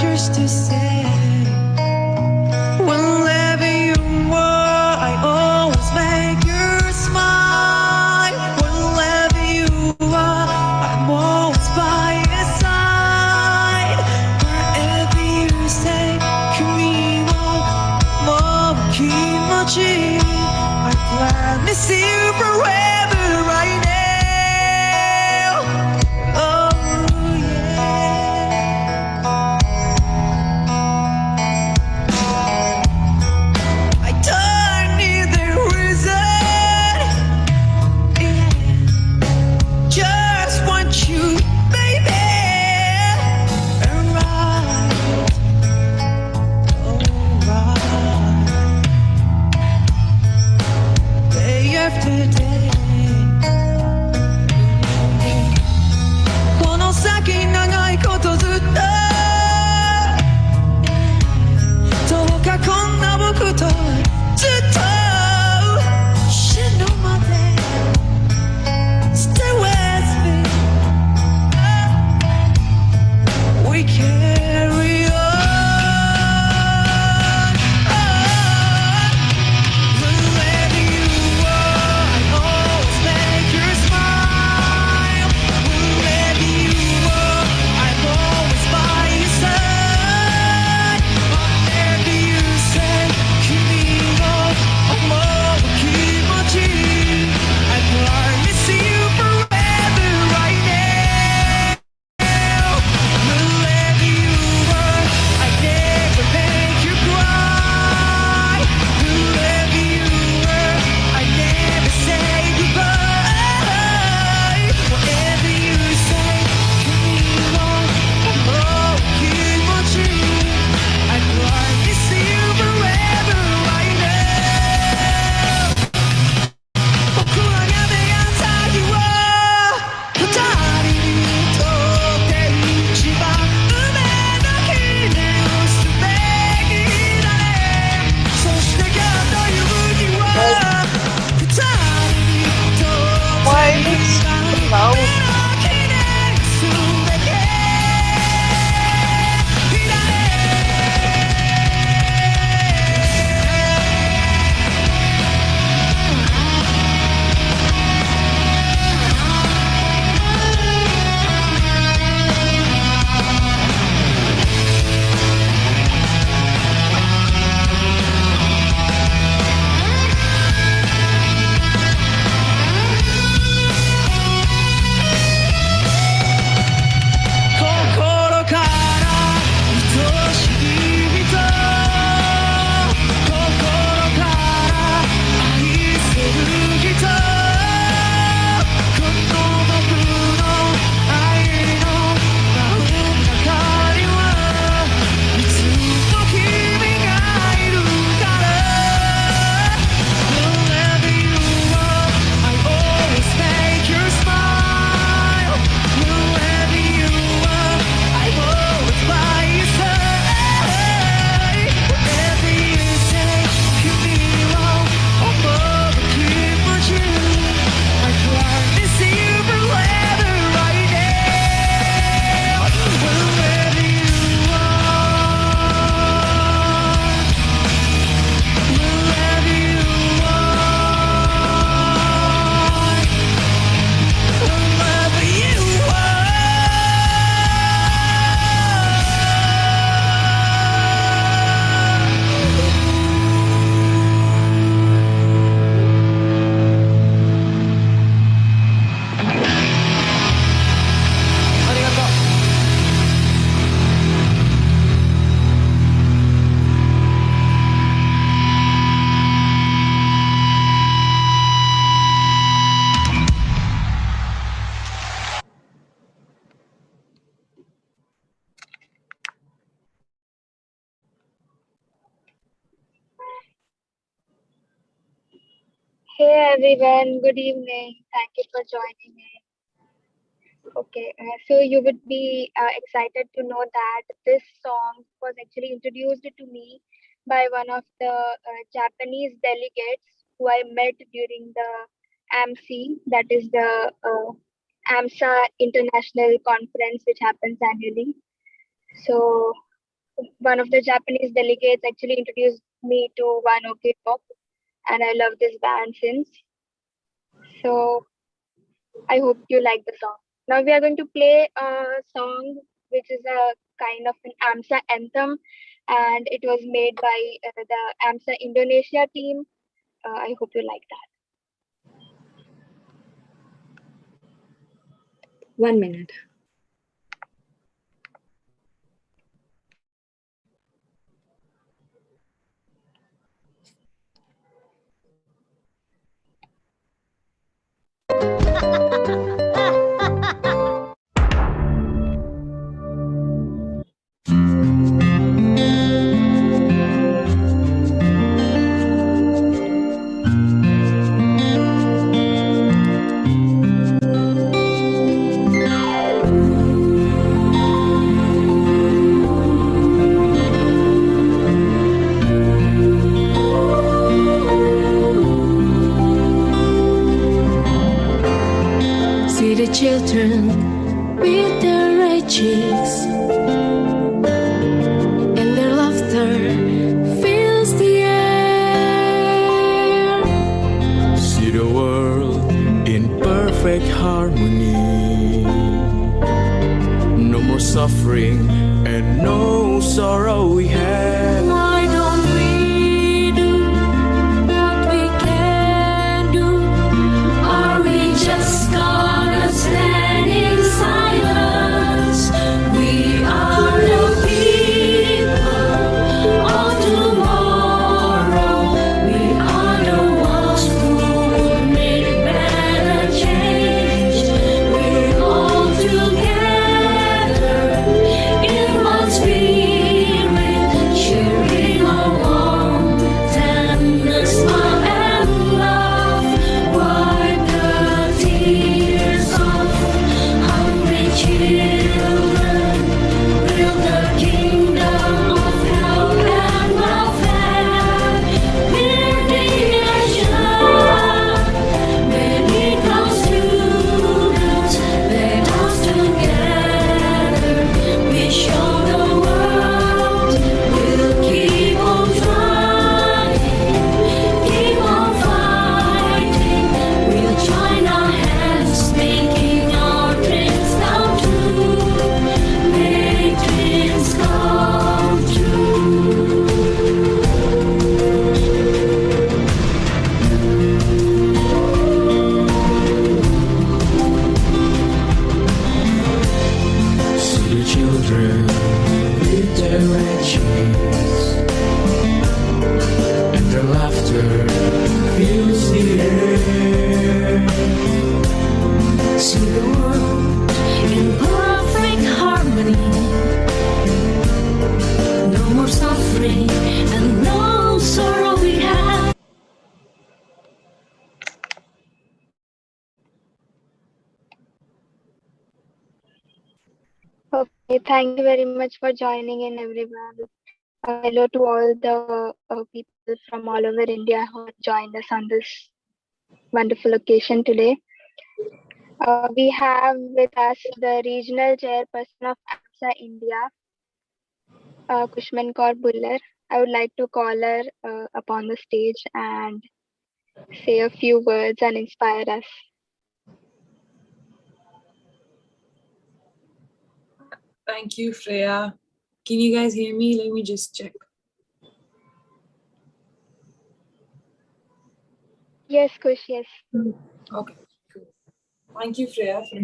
used to say, whenever you were, I always make you smile. Whenever you are, I'm always by your side. Wherever you say, kimi wo mou kimochi, I promise you forever right now. Oh yeah. I don't need the reason. Yeah. Just want you, baby. Alright, alright. Day after day. この先長いことずっとどうかこんな僕とずっと死ぬまで Stay with me. We carry on. Wherever you are, I always make you smile. Wherever you are, I'm always by your side. Whatever you say, 君を思う気持ち I promise you forever right now. Wherever you are, I never make you cry. Wherever you are, I never say goodbye. Whatever you say, 君を思う気持ち I promise you forever right now. 僕はやめやった日は二人にとって一番運命の記念をすべきだね。そして今日という日は二人にとって Why 一 is 番 it 運命 loud? の記念すべきだね。心から愛しい人、心から愛する人、この僕の愛の輪の中にはいつも君がいるから。Wherever you are, I always make you smile. Wherever you are, I'm always by your side. Whatever you say, 君を思う気持ち I promise you forever right now. Wherever you are, wherever you are, wherever you Hey everyone, good evening. Thank you for joining in. Okay, so you would be excited to know that this song was actually introduced to me by one of the Japanese delegates who I met during the AMSI, that is the AMSA International Conference, which happens annually. So one of the Japanese delegates actually introduced me to One Ok Pop, and I love this band since. So I hope you like the song. Now we are going to play a song which is a kind of an AMSA anthem, and it was made by the AMSA Indonesia team. I hope you like that. 1 minute. See the children with their red cheeks, and their laughter fills the air. See the world in perfect harmony. No more suffering and no sorrow we had. Why don't we do what we can do? Are we just gonna stand in silence? We are the people of tomorrow. We are the ones who will make better change. We're all together in one spirit, sharing our warmth, tenderness, smile, and love. Wipe the tears of hungry children. Build the kingdom of health and welfare. We're the nation. Medical students, let us together. We show the world. We'll keep on trying, keep on fighting. We'll join our hands, making our dreams come true. Make dreams come true. See the children with their red cheeks, and their laughter fills the air. See the world in perfect harmony. No more suffering and no sorrow we have. Okay, thank you very much for joining in, everyone. Hello to all the people from all over India who have joined us on this wonderful occasion today. We have with us the regional chairperson of AMSA India, Kushman Kaur Bullar. I would like to call her upon the stage and say a few words and inspire us. Thank you, Freya. Can you guys hear me? Let me just check. Yes, Kush, yes. Okay, cool. Thank you, Freya, for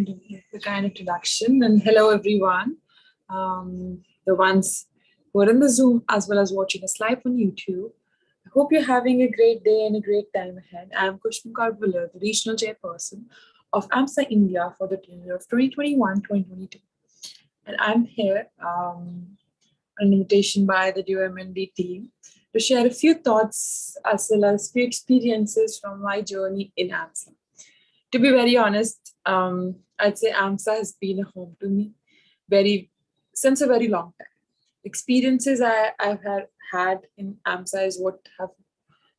the kind introduction. And hello, everyone. The ones who are in the Zoom as well as watching us live on YouTube. I hope you're having a great day and a great time ahead. I'm Kushman Kaur Bullar, the regional chairperson of AMSA India for the year of 2021-2022. And I'm here on an invitation by the DOMND team to share a few thoughts as well as few experiences from my journey in AMSA. To be very honest, I'd say AMSA has been a home to me since a very long time. Experiences I've had in AMSA is what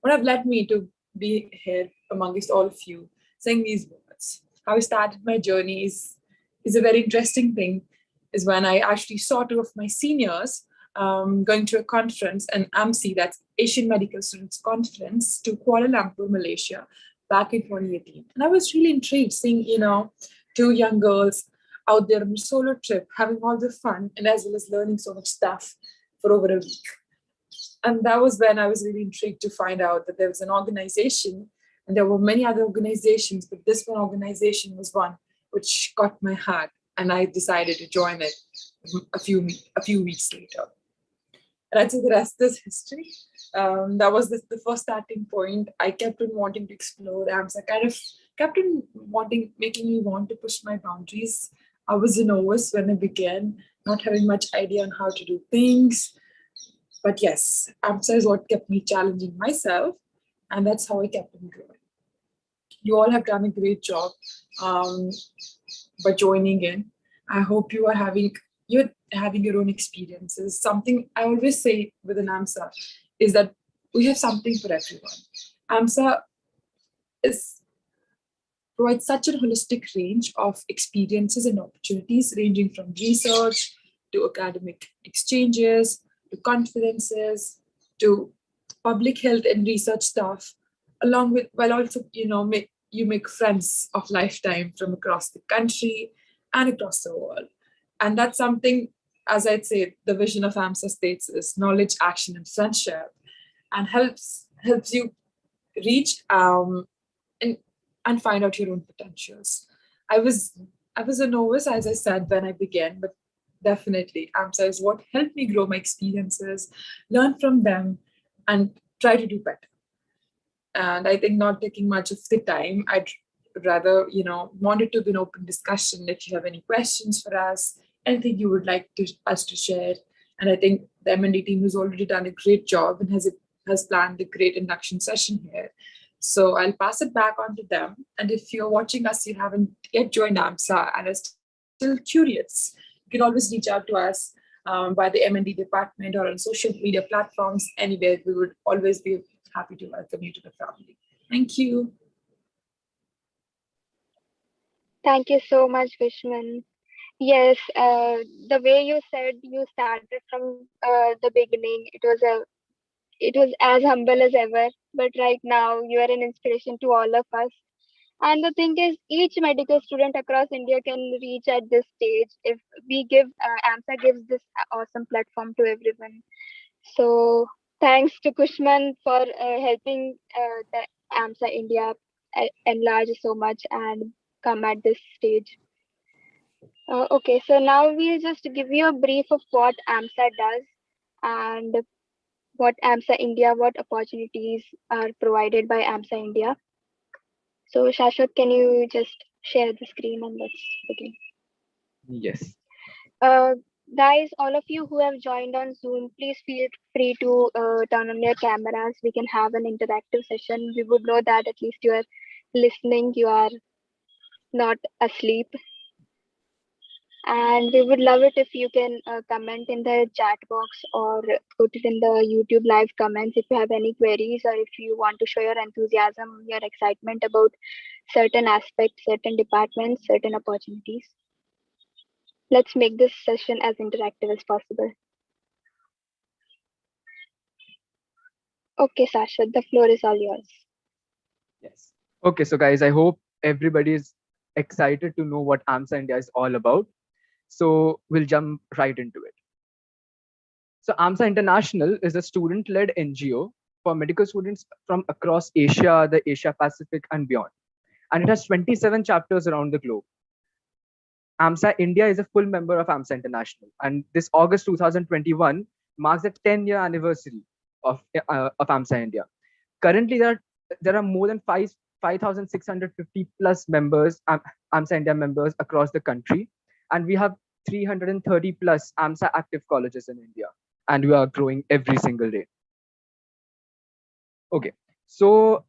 have led me to be here amongst all of you saying these words. How I started my journey is a very interesting thing. Is when I actually saw two of my seniors going to a conference, an AMSI, that's Asian Medical Students Conference, to Kuala Lumpur, Malaysia, back in 2018. And I was really intrigued seeing, two young girls out there on a solo trip, having all the fun, and as well as learning so much stuff for over a week. And that was when I was really intrigued to find out that there was an organization, and there were many other organizations, but this one organization was one which caught my heart, and I decided to join it a few weeks later. And I'd say the rest is history. That was the first starting point. I kept on wanting to explore AMSA, kind of kept on making me want to push my boundaries. I was a novice when I began, not having much idea on how to do things. But yes, AMSA is what kept me challenging myself, and that's how I kept on growing. You all have done a great job by joining in. I hope you're having your own experiences. Something I always say with an AMSA is that we have something for everyone. AMSA provides such a holistic range of experiences and opportunities, ranging from research to academic exchanges, to conferences, to public health and research stuff, along with, while also, you make friends of lifetime from across the country and across the world. And that's something, as I'd say, the vision of AMSA states is knowledge, action, and friendship, and helps you reach and find out your own potentials. I was a novice, as I said, when I began, but definitely AMSA is what helped me grow my experiences, learn from them, and try to do better. And I think not taking much of the time, I'd rather, want it to be an open discussion. If you have any questions for us, anything you would like us to share. And I think the M&D team has already done a great job and has planned a great induction session here. So I'll pass it back on to them. And if you're watching us, you haven't yet joined AMSA and are still curious, you can always reach out to us by the M&D department or on social media platforms. Anywhere, we would always be happy to welcome you to the family. Thank you. Thank you so much, Vishman. Yes, the way you said you started from the beginning, it was as humble as ever. But right now, you are an inspiration to all of us. And the thing is, each medical student across India can reach at this stage if we give AMSA gives this awesome platform to everyone. So thanks to Kushman for helping the AMSA India enlarge so much and come at this stage. Okay, so now we'll just give you a brief of what AMSA does and what AMSA India, what opportunities are provided by AMSA India. So Shashwat, can you just share the screen and let's begin? Yes. Guys, all of you who have joined on Zoom, please feel free to turn on your cameras. We can have an interactive session. We would know that at least you are listening, you are not asleep. And we would love it if you can comment in the chat box or put it in the YouTube live comments if you have any queries or if you want to show your enthusiasm, your excitement about certain aspects, certain departments, certain opportunities. Let's make this session as interactive as possible. Okay, Sasha, the floor is all yours. Yes. Okay, so guys, I hope everybody is excited to know what AMSA India is all about. So we'll jump right into it. So AMSA International is a student-led NGO for medical students from across Asia, the Asia Pacific and beyond. And it has 27 chapters around the globe. AMSA India is a full member of AMSA International. And this August 2021 marks the 10-year anniversary of AMSA India. Currently, there are more than 5,650 plus members, AMSA India members across the country. And we have 330 plus AMSA active colleges in India. And we are growing every single day. Okay, so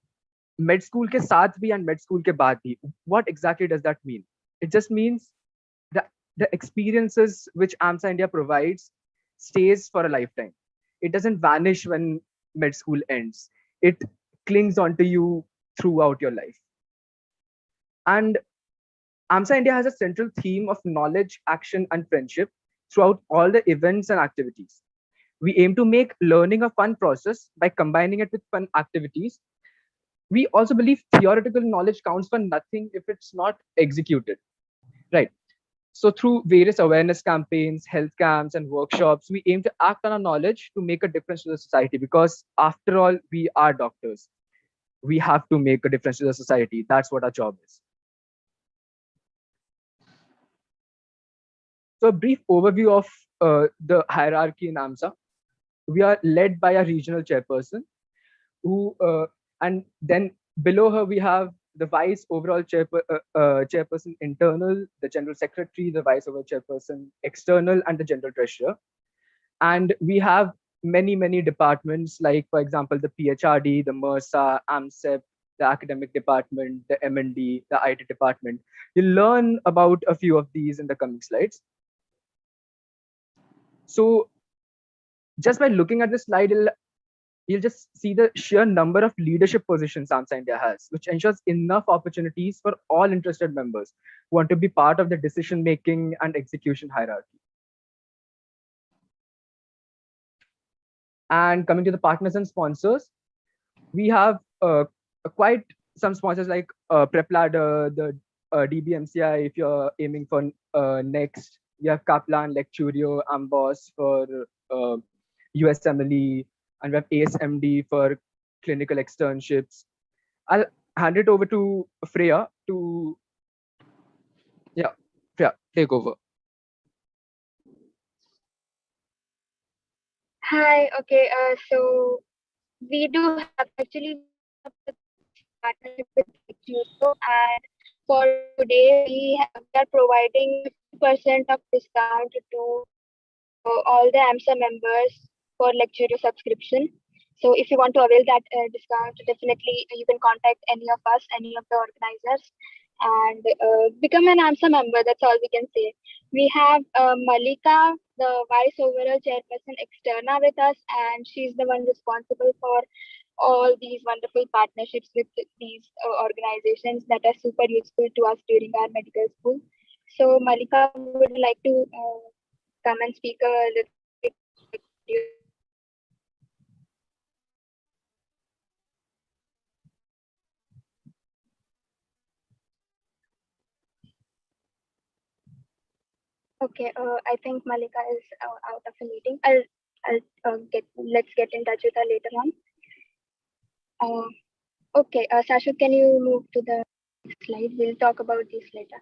med school ke saath bhi and med school ke baad bhi, what exactly does that mean? It just means that the experiences which AMSA India provides stays for a lifetime. It doesn't vanish when med school ends. It clings onto you throughout your life. And AMSA India has a central theme of knowledge, action, and friendship throughout all the events and activities. We aim to make learning a fun process by combining it with fun activities. We also believe theoretical knowledge counts for nothing if it's not executed, right? So through various awareness campaigns, health camps, and workshops, we aim to act on our knowledge to make a difference to the society, because after all, we are doctors. We have to make a difference to the society. That's what our job is. So a brief overview of the hierarchy in AMSA. We are led by a regional chairperson who, and then below her we have the vice overall chairperson internal, the general secretary, the vice overall chairperson external, and the general treasurer. And we have many departments, like for example the PHRD, the MRSA, AMSEP, the academic department, the M&D, the IT department. You'll learn about a few of these in the coming slides. So just by looking at this slide, you'll just see the sheer number of leadership positions AMSA India has, which ensures enough opportunities for all interested members who want to be part of the decision making and execution hierarchy. And coming to the partners and sponsors, we have quite some sponsors like Prep Ladder, the DBMCI if you're aiming for next. We have Kaplan, Lecturio, Amboss for USMLE, and we have ASMD for clinical externships. I'll hand it over to Freya to, yeah, Freya, take over. Hi. Okay. So we do have actually partnership with Lecturio, and for today we are providing 50% of discount to all the AMSA members for Lecturio subscription. So if you want to avail that discount, definitely you can contact any of us, any of the organizers, and become an AMSA member. That's all we can say. We have Malika, the vice overall chairperson externa with us, and she's the one responsible for all these wonderful partnerships with these organizations that are super useful to us during our medical school. So Malika would like to come and speak a little bit. Okay, I think Malika is out of a meeting. Let's get in touch with her later on. Okay, Sashut, can you move to the next slide? We'll talk about this later.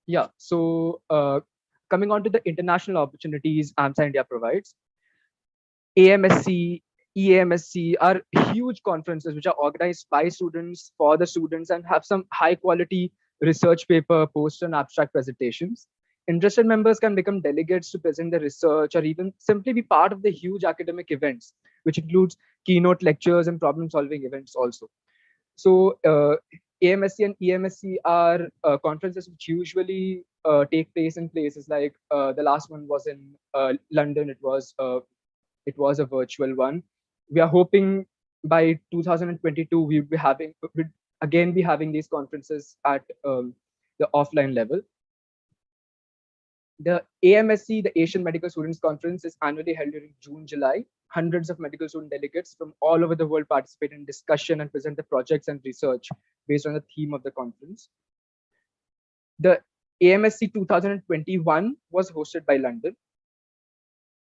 Yeah, so coming on to the international opportunities AMSA India provides, AMSC, EAMSC are huge conferences which are organized by students for the students and have some high quality research paper, poster, and abstract presentations. Interested members can become delegates to present their research or even simply be part of the huge academic events, which includes keynote lectures and problem solving events also. So AMSC and EMSC are conferences which usually take place in places like the last one was in London. It was a virtual one. We are hoping by 2022 we'd again be having these conferences at the offline level. The AMSC, the Asian Medical Students Conference, is annually held during June, July. Hundreds of medical student delegates from all over the world participate in discussion and present the projects and research based on the theme of the conference. The AMSC 2021 was hosted by London.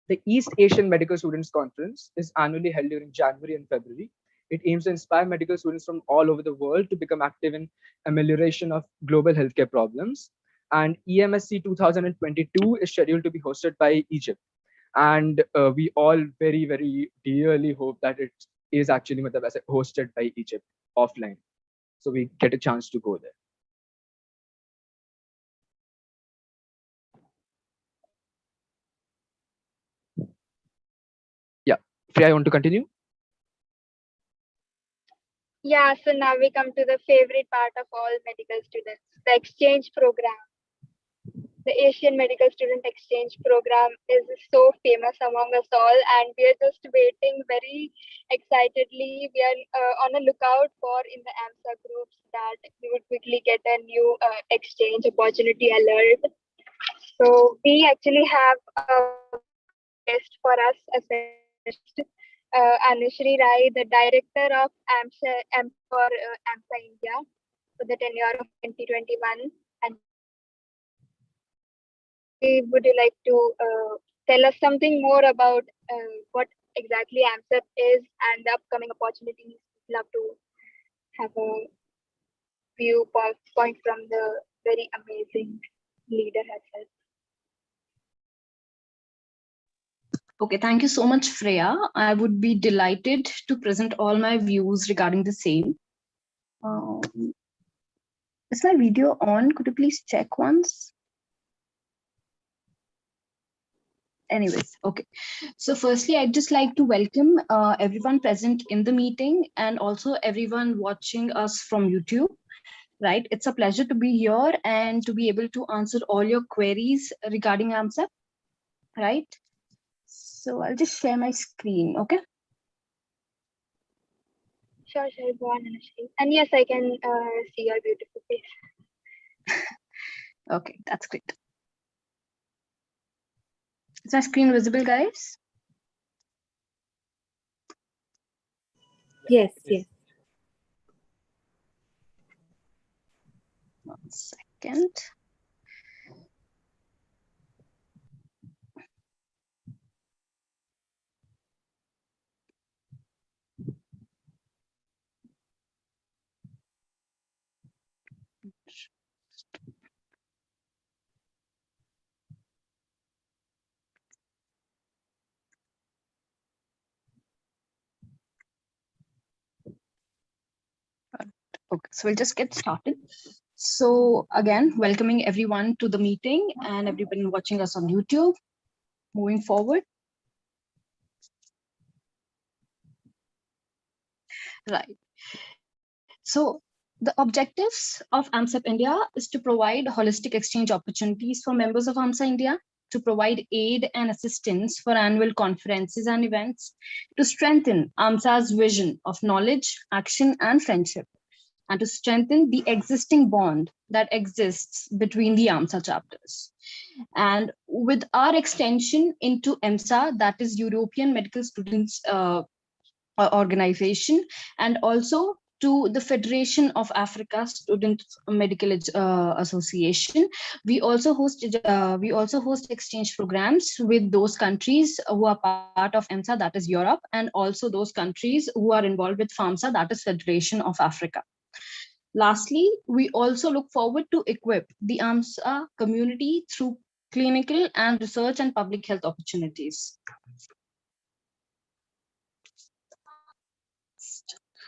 The East Asian Medical Students Conference is annually held during January and February. It aims to inspire medical students from all over the world to become active in amelioration of global healthcare problems. And EMSC 2022 is scheduled to be hosted by Egypt. And we all very dearly hope that it is actually hosted by Egypt offline. So we get a chance to go there. Yeah. Priya, you want to continue? Yeah, so now we come to the favorite part of all medical students, the exchange program. The Asian Medical Student Exchange Program is so famous among us all, and we are just waiting very excitedly. We are on a lookout for in the AMSA groups that we would quickly get a new exchange opportunity alert. So we actually have a very special guest for us, a special guest, Anushri Rai, the director of AMSA for AMSA India for the tenure of 2021 and 2022. Anushri, would you like to tell us something more about what exactly AMSA is and the upcoming opportunities? We'd love to have a viewpoint from the very amazing leader herself. Okay, thank you so much, Freya. I would be delighted to present all my views regarding the same. Is my video on? Could you please check once? Anyways, okay. So firstly, I'd just like to welcome everyone present in the meeting and also everyone watching us from YouTube. Right, it's a pleasure to be here and to be able to answer all your queries regarding AMSA. Right. So I'll just share my screen. Okay. Sure, go on, Anushri. And yes, I can see your beautiful face. Okay, that's great. Is my screen visible, guys? Yes, yes. 1 second. Okay, so we'll just get started. So again, welcoming everyone to the meeting and everyone watching us on YouTube. Moving forward. Right. So the objectives of AMSA India is to provide holistic exchange opportunities for members of AMSA India, to provide aid and assistance for annual conferences and events, to strengthen AMSA's vision of knowledge, action, and friendship, and to strengthen the existing bond that exists between the AMSA chapters. And with our extension into EMSA, that is European Medical Students Organization, and also to the Federation of Africa Student Medical Association, we also host exchange programs with those countries who are part of EMSA, that is Europe, and also those countries who are involved with FAMSA, that is Federation of Africa. Lastly, we also look forward to equip the AMSA community through clinical and research and public health opportunities.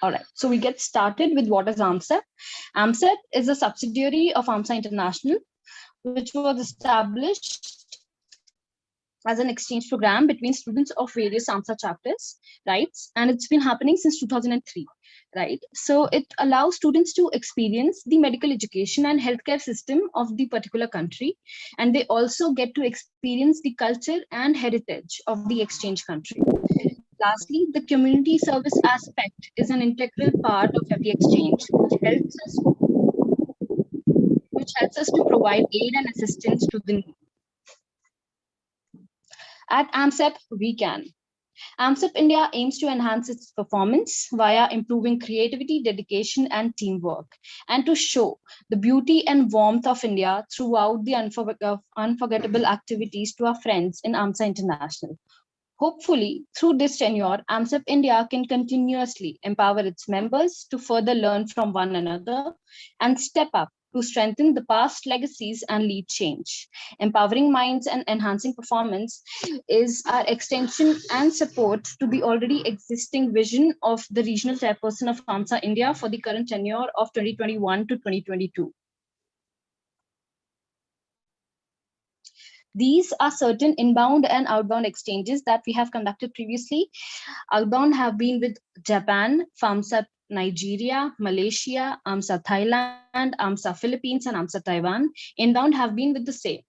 All right, so we get started with what is AMSA. AMSA is a subsidiary of AMSA International, which was established as an exchange program between students of various AMSA chapters, right? And it's been happening since 2003, right? So it allows students to experience the medical education and healthcare system of the particular country, and they also get to experience the culture and heritage of the exchange country. Lastly, the community service aspect is an integral part of every exchange, which helps us to provide aid and assistance to the needy. At AMSEP, we can. AMSEP India aims to enhance its performance via improving creativity, dedication, and teamwork, and to show the beauty and warmth of India throughout the unforgettable activities to our friends in AMSA International. Hopefully, through this tenure, AMSEP India can continuously empower its members to further learn from one another and step up to strengthen the past legacies and lead change. Empowering minds and enhancing performance is our extension and support to the already existing vision of the regional chairperson of AMSA India for the current tenure of 2021 to 2022. These are certain inbound and outbound exchanges that we have conducted previously. Outbound have been with Japan, FAMSA Nigeria, Malaysia, AMSA Thailand, AMSA Philippines, and AMSA Taiwan. Inbound have been with the same.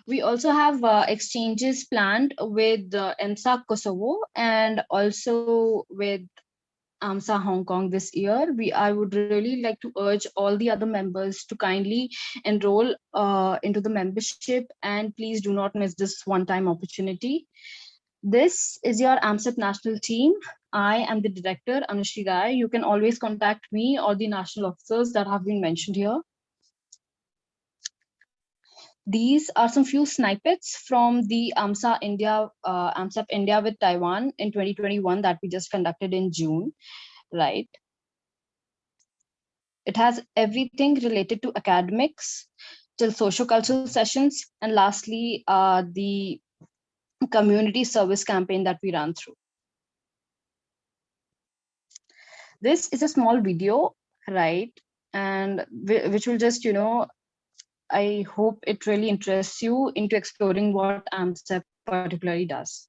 We also have exchanges planned with AMSA Kosovo and also with AMSA Hong Kong this year. I would really like to urge all the other members to kindly enroll into the membership, and please do not miss this one-time opportunity. This is your AMSAP national team. I am the director, Anushri Rai. You can always contact me or the national officers that have been mentioned here. These are some few snippets from the AMSA India, AMSAP India with Taiwan in 2021 that we just conducted in June, right? It has everything related to academics, till socio-cultural sessions, and lastly, the community service campaign that we ran through. This is a small video, right? And which will just, I hope it really interests you into exploring what AMSEP particularly does.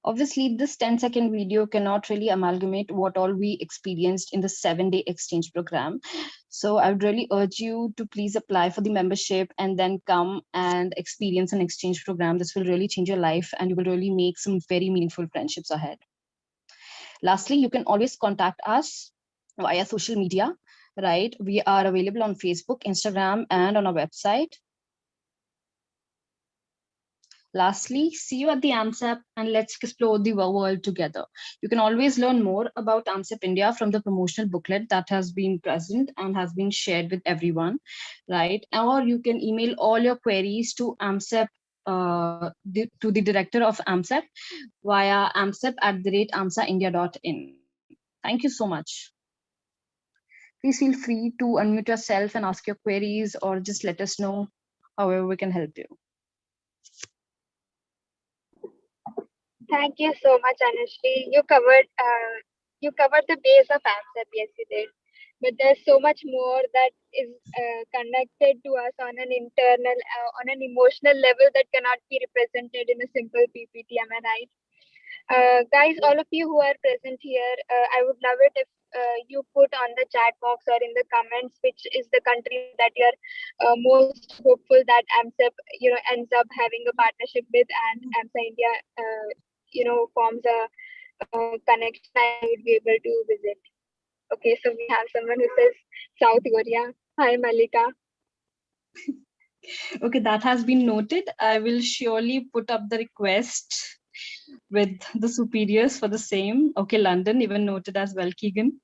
Obviously, this 10-second video cannot really amalgamate what all we experienced in the 7-day exchange program. So I would really urge you to please apply for the membership and then come and experience an exchange program. This will really change your life and you will really make some very meaningful friendships ahead. Lastly, you can always contact us via social media, right? We are available on Facebook, Instagram, and on our website. Lastly, see you at the AMSAP and let's explore the world together. You can always learn more about AMSAP India from the promotional booklet that has been present and has been shared with everyone, right? Or you can email all your queries to AMSAP, to the director of AMSAP via amsap@amsaindia.in. Thank you so much. Please feel free to unmute yourself and ask your queries or just let us know however we can help you. Thank you so much, Anushri. You covered the base of AMSAP, yes, you did. But there's so much more that is connected to us on an internal, on an emotional level that cannot be represented in a simple PPT. Am I right? Guys, all of you who are present here, I would love it if you put on the chat box or in the comments which is the country that you're most hopeful that AMSAP ends up having a partnership with, and AMSA India forms a connection and you would be able to visit. Okay, so we have someone who says South Korea. Hi, Malika. Okay, that has been noted. I will surely put up the request with the superiors for the same. Okay, London, even noted as well, Keegan.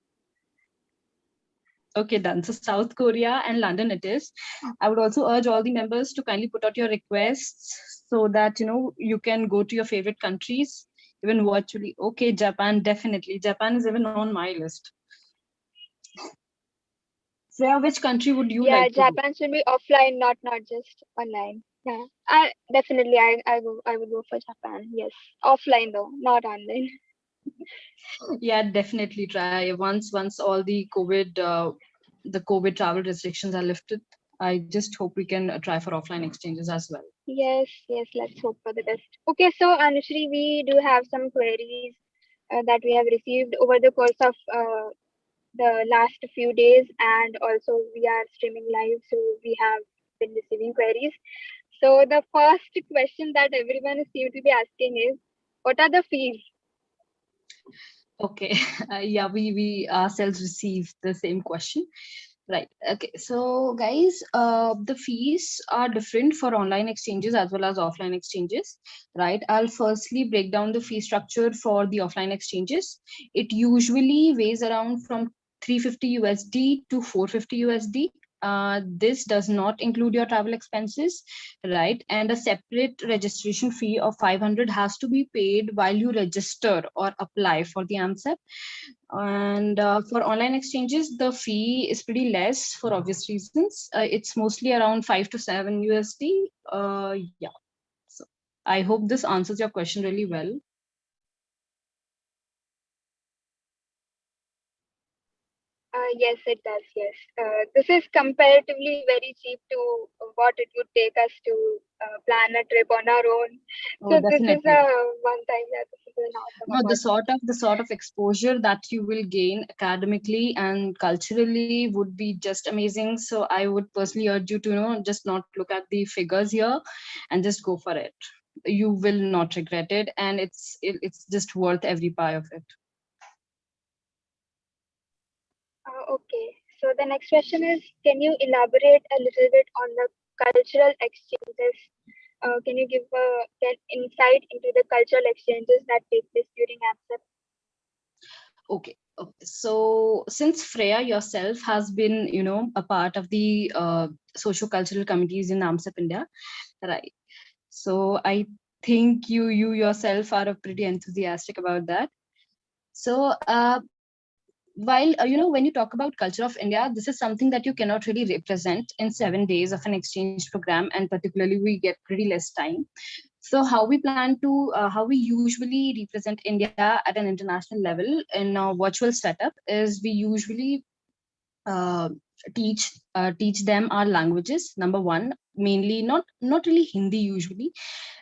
Okay, done. So South Korea and London it is. I would also urge all the members to kindly put out your requests so that, you can go to your favorite countries, even virtually. Okay, Japan, definitely. Japan is even on my list. Freya, which country would you like to Japan should be offline, not just online. Yeah, I would go for Japan. Yes, offline though, not online. Yeah, definitely try once all the COVID travel restrictions are lifted. I just hope we can try for offline exchanges as well. Yes, let's hope for the best. Okay, so Anushri, we do have some queries that we have received over the course of the last few days, and also we are streaming live, so we have been receiving queries. So the first question that everyone seems to be asking is, what are the fees? Okay, yeah, we ourselves received the same question. Right. Okay. So, guys, the fees are different for online exchanges as well as offline exchanges. Right. I'll firstly break down the fee structure for the offline exchanges. It usually weighs around from 350 USD to 450 USD. this does not include your travel expenses, right? And a separate registration fee of 500 has to be paid while you register or apply for the AMSEP. And for online exchanges, the fee is pretty less for obvious reasons. It's mostly around 5 to 7 USD. Yeah. So I hope this answers your question really well. Yes, it does. Yes. This is comparatively very cheap to what it would take us to plan a trip on our own. Oh, So this is definitely. a one time. Yeah, this is an awesome No, opportunity. the sort of exposure that you will gain academically and culturally would be just amazing. So I would personally urge you to, just not look at the figures here and just go for it. You will not regret it, and it's just worth every pie of it. Okay. So the next question is, can you elaborate a little bit on the cultural exchanges? Can you give an insight into the cultural exchanges that take place during AMSA? Okay. So since Freya yourself has been, a part of the socio-cultural committees in AMSA India, right? So I think you yourself are pretty enthusiastic about that. So while when you talk about culture of India, this is something that you cannot really represent in 7 days of an exchange program, and particularly we get pretty less time. So how we usually represent India at an international level in a virtual setup is we usually uh, teach them our languages. Number one, mainly not really Hindi usually,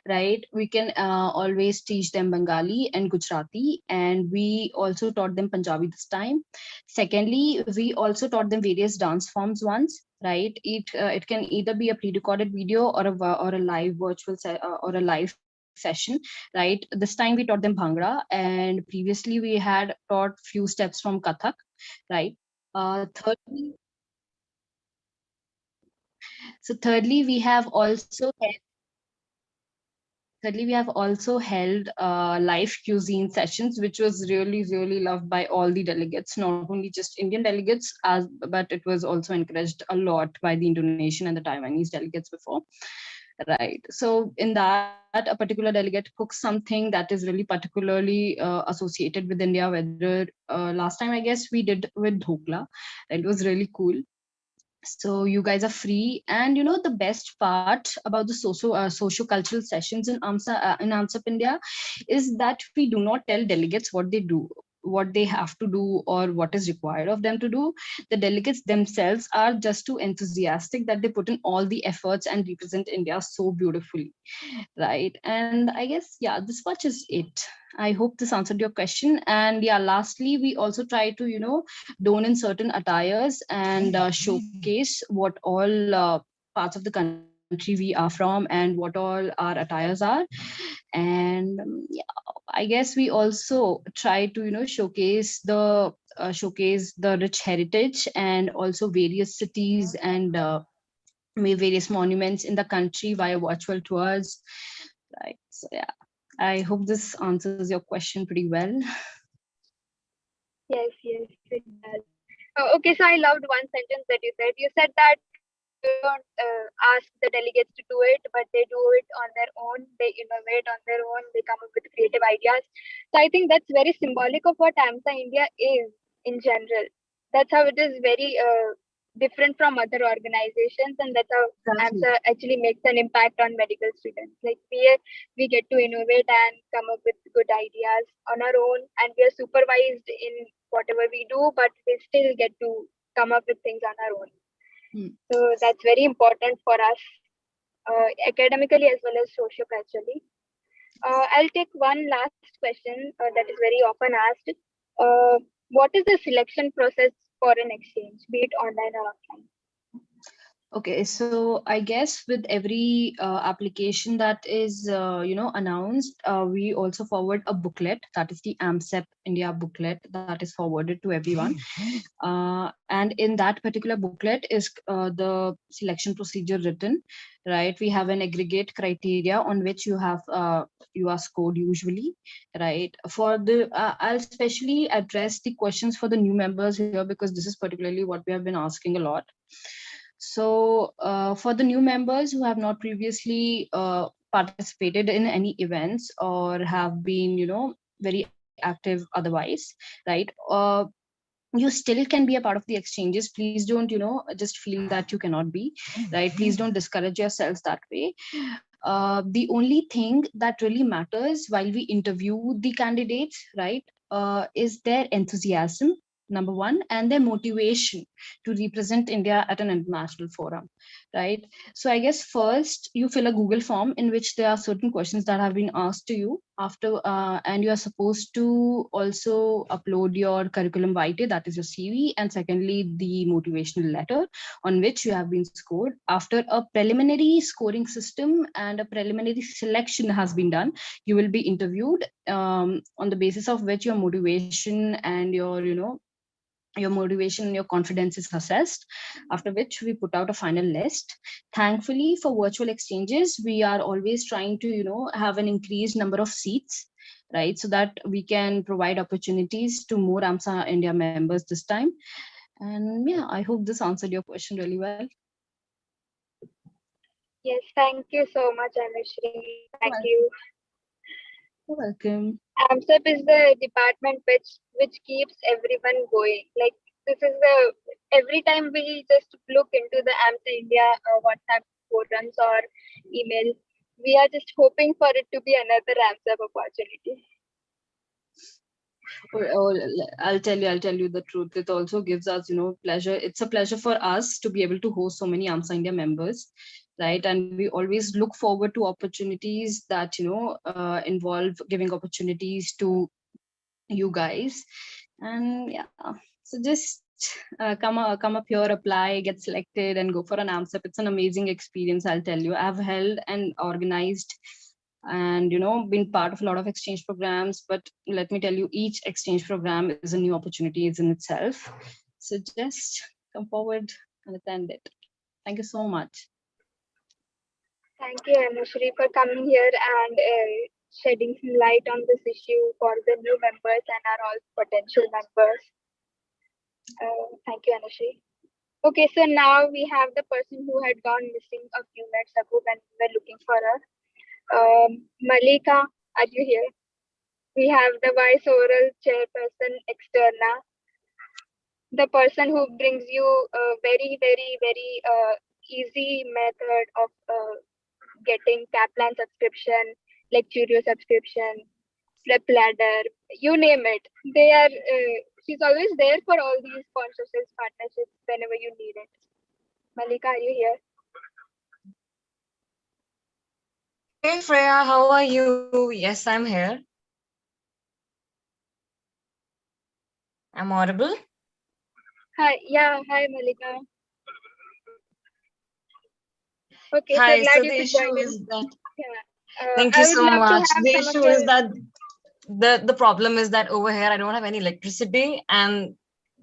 right? We can always teach them Bengali and Gujarati, and we also taught them Punjabi this time. Secondly, we also taught them various dance forms once, right? It can either be a pre-recorded video or a live or a live session, right? This time we taught them Bhangra, and previously we had taught few steps from Kathak, right? Thirdly, so thirdly, we have also held live cuisine sessions, which was really, really loved by all the delegates, not only just Indian delegates, but it was also encouraged a lot by the Indonesian and the Taiwanese delegates before. Right. So in that, a particular delegate cooks something that is really particularly associated with India. Whether last time I guess we did with dhokla, it was really cool. So you guys are free, and the best part about the socio cultural sessions in AMSA India is that we do not tell delegates what they have to do or what is required of them to do. The delegates themselves are just too enthusiastic that they put in all the efforts and represent India so beautifully, right? And I guess, yeah, this much is it. I hope this answered your question. And yeah, lastly, we also try to don in certain attires and showcase what all parts of the country we are from and what all our attires are. And yeah, I guess we also try to showcase the rich heritage and also various cities and various monuments in the country via virtual tours, right? So yeah, I hope this answers your question pretty well. Yes, yes, it does. Okay, so I loved one sentence that you said. You said that you don't ask the delegates to do it, but they do it on their own. They innovate on their own. They come up with creative ideas. So I think that's very symbolic of what AMSA India is in general. That's how it is very different from other organizations, and that's how Exactly. AMSA actually makes an impact on medical students. Like we get to innovate and come up with good ideas on our own, and we are supervised in whatever we do, but we still get to come up with things on our own. So that's very important for us academically as well as socio-culturally. I'll take one last question that is very often asked. What is the selection process for an exchange, be it online or offline? Okay, so I guess with every application that is, announced, we also forward a booklet, that is the AMSEP India booklet that is forwarded to everyone. And in that particular booklet is the selection procedure written, right? We have an aggregate criteria on which you are scored usually, right? I'll especially address the questions for the new members here because this is particularly what we have been asking a lot. So for the new members who have not previously participated in any events or have been, very active otherwise, right? You still can be a part of the exchanges. Please don't, just feel that you cannot be, right? Please don't discourage yourselves that way. The only thing that really matters while we interview the candidates, right, is their enthusiasm, number one, and their motivation to represent India at an international forum, right? So I guess first you fill a Google form in which there are certain questions that have been asked to you after, and you are supposed to also upload your curriculum vitae, that is your CV, and secondly the motivational letter on which you have been scored. After a preliminary scoring system and a preliminary selection has been done, you will be interviewed, on the basis of which your motivation and your motivation and your confidence is assessed, after which we put out a final list. Thankfully for virtual exchanges, we are always trying to have an increased number of seats, right, so that we can provide opportunities to more AMSA India members this time. And yeah, I hope this answered your question really well. Yes, thank you so much, Anushri. Thank you. You're welcome. AMSAP is the department which keeps everyone going. Like this is the every time we just look into the AMSA India WhatsApp forums or email, we are just hoping for it to be another AMSAP opportunity. I'll tell you the truth. It also gives us, pleasure. It's a pleasure for us to be able to host so many AMSA India members, right? And we always look forward to opportunities that, involve giving opportunities to you guys. And yeah, so just come up here, apply, get selected, and go for an AMSAP. It's an amazing experience, I'll tell you. I've held and organized and been part of a lot of exchange programs, but let me tell you, each exchange program is a new opportunity in itself. So just come forward and attend it. Thank you so much. Thank you, Anushri, for coming here and shedding some light on this issue for the new members and our all potential members. Thank you, Anushri. Okay, so now we have the person who had gone missing a few minutes ago when we were looking for her. Malika, are you here? We have the vice oral chairperson externa, the person who brings you a very, very, very easy method of getting Kaplan subscription, Lecturio subscription, Flip Ladder, you name it. They are. She's always there for all these sponsorships, partnerships whenever you need it. Malika, are you here? Hey Freya, how are you? Yes, I'm here. I'm audible? Hi, yeah, hi Malika. Okay, Hi, so glad so you the could issue join in. is that, Yeah. thank I you would so love to much. have The some of issue your. is that the problem is that over here I don't have any electricity and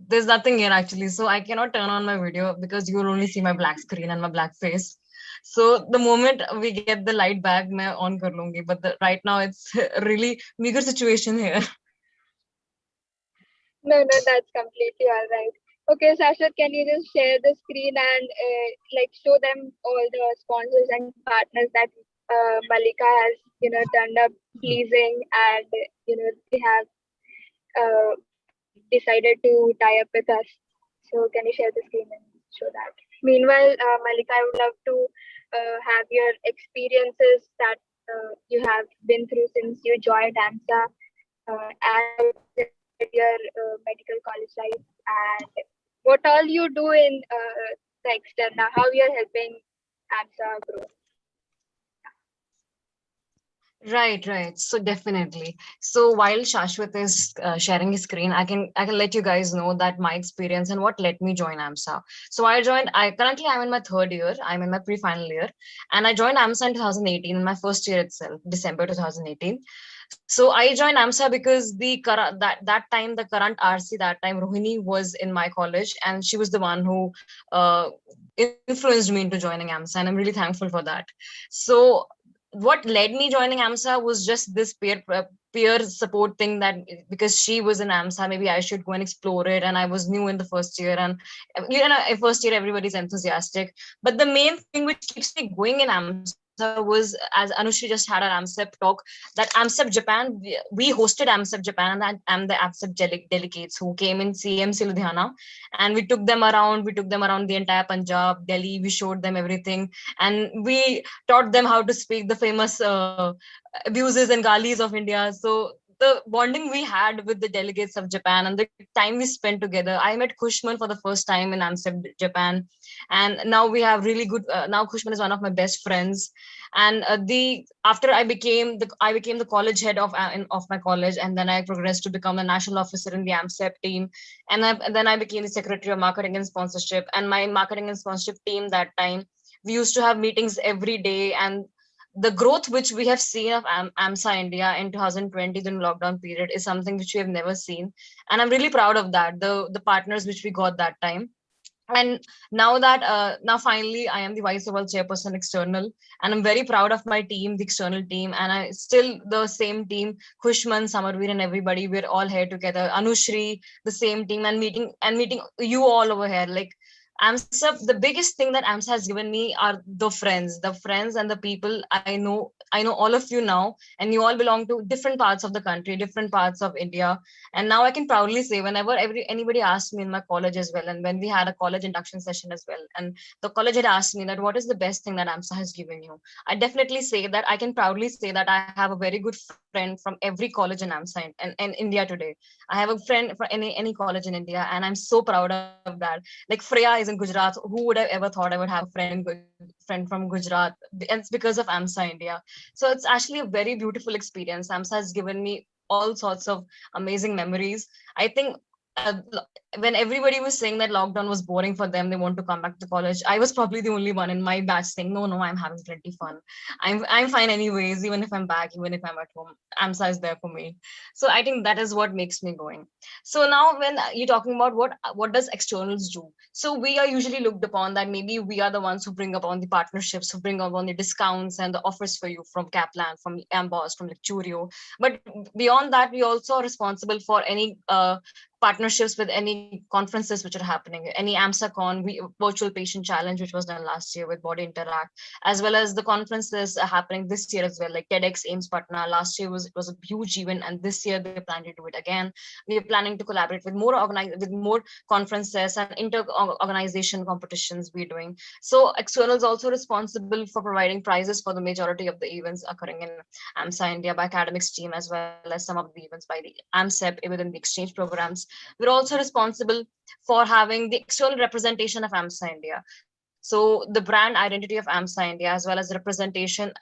there's nothing here actually. So I cannot turn on my video because you will only see my black screen and my black face. So the moment we get the light back, मैं on कर लूंगी. But right now it's a really meager situation here. No, that's completely all right. Okay, Sashwat, can you just share the screen and like show them all the sponsors and partners that Malika has, turned up pleasing and they have decided to tie up with us. So can you share the screen and show that? Meanwhile, Malika, I would love to have your experiences that you have been through since you joined AMSA and your medical college life and what all you do in the external, how you're helping AMSA grow. Right. So definitely. So while Shashwat is sharing his screen, I can let you guys know that my experience and what let me join AMSA. So currently I'm in my third year. I'm in my pre-final year, and I joined AMSA in 2018 in my first year itself, December 2018. So I joined AMSA because that time the current RC that time Rohini was in my college, and she was the one who influenced me into joining AMSA, and I'm really thankful for that. So what led me joining AMSA was just this peer support thing, that because she was in AMSA, maybe I should go and explore it. And I was new in the first year, and in first year everybody's enthusiastic. But the main thing which keeps me going in AMSA was, as Anushri just had an AMSEP talk, that AMSEP Japan, we hosted AMSEP Japan, and the AMSEP delegates who came in CMC Ludhiana, and we took them around. We took them around the entire Punjab, Delhi. We showed them everything, and we taught them how to speak the famous abuses and galis of India. So the bonding we had with the delegates of Japan and the time we spent together. I met Kushman for the first time in Amsterdam, Japan, and now we have really good. Now Kushman is one of my best friends, and the after I became the college head of my college, and then I progressed to become a national officer in the AMSEP team, and then I became the secretary of marketing and sponsorship. And my marketing and sponsorship team that time, we used to have meetings every day, and the growth which we have seen of AMSA India in 2020 during lockdown period is something which we have never seen, and I'm really proud of that. The partners which we got that time, and now finally I am the vice overall chairperson external, and I'm very proud of my team, the external team, and I still the same team, Kushman, Samarveer, and everybody. We're all here together. Anushri, the same team, and meeting you all over here. Like AMSA, the biggest thing that AMSA has given me are the friends and the people I know. I know all of you now, and you all belong to different parts of the country, different parts of India. And now I can proudly say, whenever anybody asked me in my college as well, and when we had a college induction session as well, and the college had asked me that what is the best thing that AMSA has given you, I definitely say that I can proudly say that I have a very good friend from every college in AMSA in India today. I have a friend from any college in India, and I'm so proud of that. Like Freya is in Gujarat. Who would have ever thought I would have a friend from Gujarat? And it's because of AMSA India. So it's actually a very beautiful experience. AMSA has given me all sorts of amazing memories. I think uh, when everybody was saying that lockdown was boring for them, they want to come back to college, I was probably the only one in my batch saying, no, I'm having plenty fun. I'm fine anyways, even if I'm back, even if I'm at home, AMSA is there for me. So I think that is what makes me going. So now when you're talking about what does externals do? So we are usually looked upon that maybe we are the ones who bring upon the partnerships, who bring upon the discounts and the offers for you from Kaplan, from Amboss, from Lecturio. But beyond that, we also are responsible for any partnerships with any conferences which are happening, any AMSACon, virtual patient challenge, which was done last year with Body Interact, as well as the conferences happening this year as well, like TEDx AIMS Patna. Last year it was a huge event, and this year they plan to do it again. We are planning to collaborate with more conferences and inter organization competitions we're doing. So external is also responsible for providing prizes for the majority of the events occurring in AMSA India by academics team, as well as some of the events by the AMSEP within the exchange programs. We're also responsible for having the external representation of AMSA India. So the brand identity of AMSA India, as well as representation,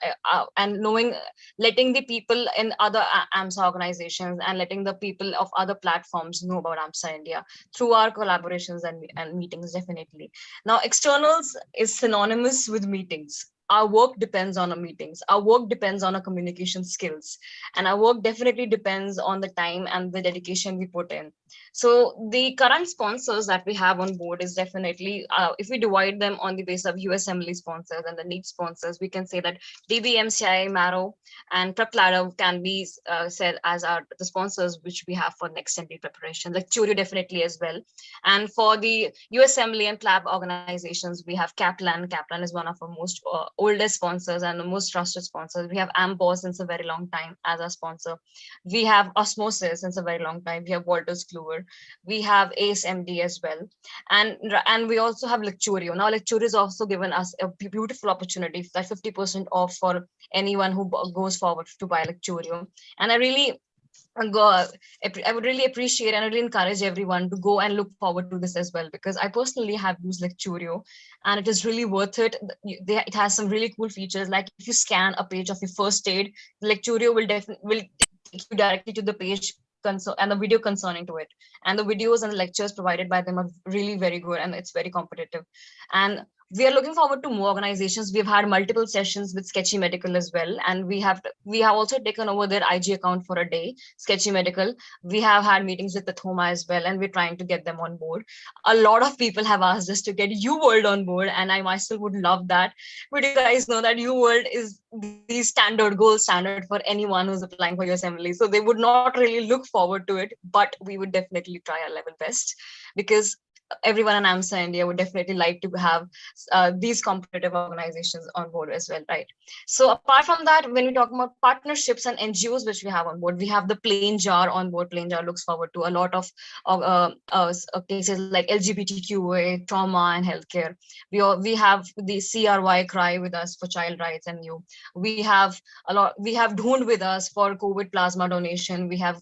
and knowing, letting the people in other AMSA organizations and letting the people of other platforms know about AMSA India through our collaborations and meetings, definitely. Now, externals is synonymous with meetings. Our work depends on our meetings. Our work depends on our communication skills. And our work definitely depends on the time and the dedication we put in. So the current sponsors that we have on board is definitely, if we divide them on the base of USMLE sponsors and the NEET sponsors, we can say that DBMCI, Marrow, and Prep Ladder can be said as the sponsors which we have for next MD preparation, like Turio definitely as well. And for the USMLE and CLAB organizations, we have Kaplan. Kaplan is one of our most oldest sponsors and the most trusted sponsors. We have Amboss since a very long time as our sponsor. We have Osmosis since a very long time. We have Walters Kluwer. We have ACE MD as well. And we also have Lecturio. Now Lecturio has also given us a beautiful opportunity, that 50% off for anyone who goes forward to buy Lecturio. And I would really appreciate and I really encourage everyone to go and look forward to this as well, because I personally have used Lecturio and it is really worth it. It has some really cool features, like if you scan a page of your first aid, Lecturio will take you directly to the page and the video concerning to it. And the videos and the lectures provided by them are really very good, and it's very competitive. And we are looking forward to more organizations. We've had multiple sessions with Sketchy Medical as well, and we have also taken over their IG account for a day, Sketchy Medical. We have had meetings with Pathoma as well, and we're trying to get them on board. A lot of people have asked us to get U World on board, and I myself would love that. But you guys know that U World is the standard, gold standard for anyone who's applying for USMLE. So they would not really look forward to it, but we would definitely try our level best, because everyone in AMSA India would definitely like to have these competitive organizations on board as well, right? So apart from that, when we talk about partnerships and NGOs which we have on board, we have the Plain Jar on board. Plain Jar looks forward to a lot of cases like LGBTQA, trauma, and healthcare. We have the CRY Cry with us for child rights and you. We have a lot. We have Dhoond with us for COVID plasma donation. We have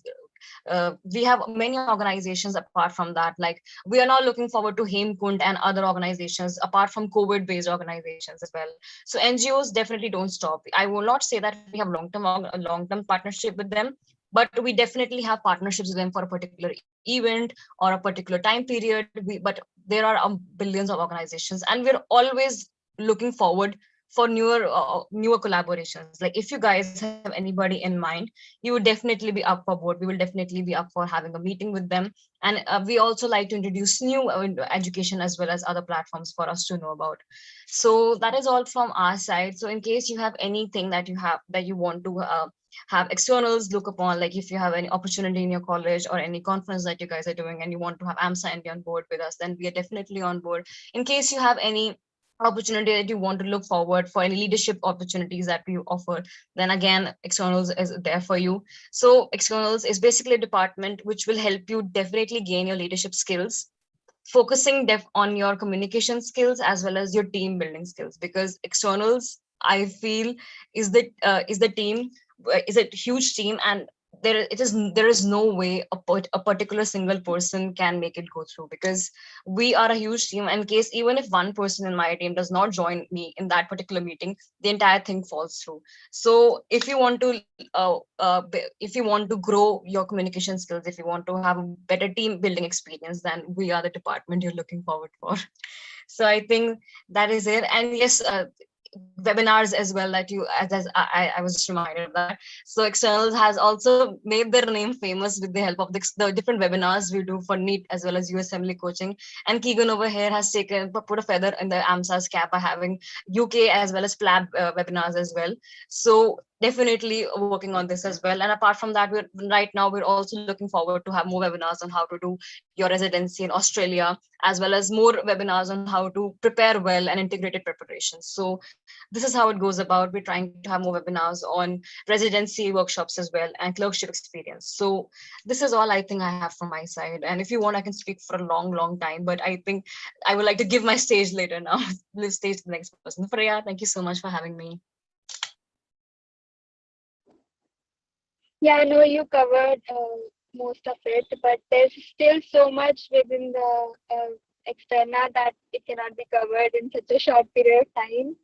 many organizations apart from that. Like we are now looking forward to Hemkund and other organizations apart from COVID based organizations as well. So NGOs definitely don't stop. I will not say that we have long-term partnership with them, but we definitely have partnerships with them for a particular event or a particular time period. But there are billions of organizations, and we're always looking forward for newer collaborations. Like if you guys have anybody in mind, you would definitely be up for board. We will definitely be up for having a meeting with them. And we also like to introduce new education as well as other platforms for us to know about. So that is all from our side. So in case you have anything that you want to have externals look upon, like if you have any opportunity in your college or any conference that you guys are doing and you want to have AMSA India on board with us, then we are definitely on board. In case you have any opportunity that you want to look forward for, any leadership opportunities that we offer, then again externals is there for you. So externals is basically a department which will help you definitely gain your leadership skills, focusing on your communication skills as well as your team building skills, because externals, I feel, is the team, is a huge team, and there is no way a particular single person can make it go through, because we are a huge team. In case even if one person in my team does not join me in that particular meeting, the entire thing falls through. So if you want to grow your communication skills, if you want to have a better team building experience, then we are the department you're looking forward for. So I think that is it. And yes, webinars as well, that you, as I was just reminded of that. So externals has also made their name famous with the help of the different webinars we do for NEET as well as USMLE coaching. And Keegan over here has put a feather in the AMSA's cap by having UK as well as PLAB webinars as well. So definitely working on this as well. And apart from that, we're also looking forward to have more webinars on how to do your residency in Australia, as well as more webinars on how to prepare well and integrated preparation. So this is how it goes about. We're trying to have more webinars on residency workshops as well and clerkship experience. So this is all I think I have from my side. And if you want, I can speak for a long time, but I think I would like to give my stage later now. Leave stage to the next person. Freya, thank you so much for having me. Yeah, I know you covered most of it, but there's still so much within the externa that it cannot be covered in such a short period of time.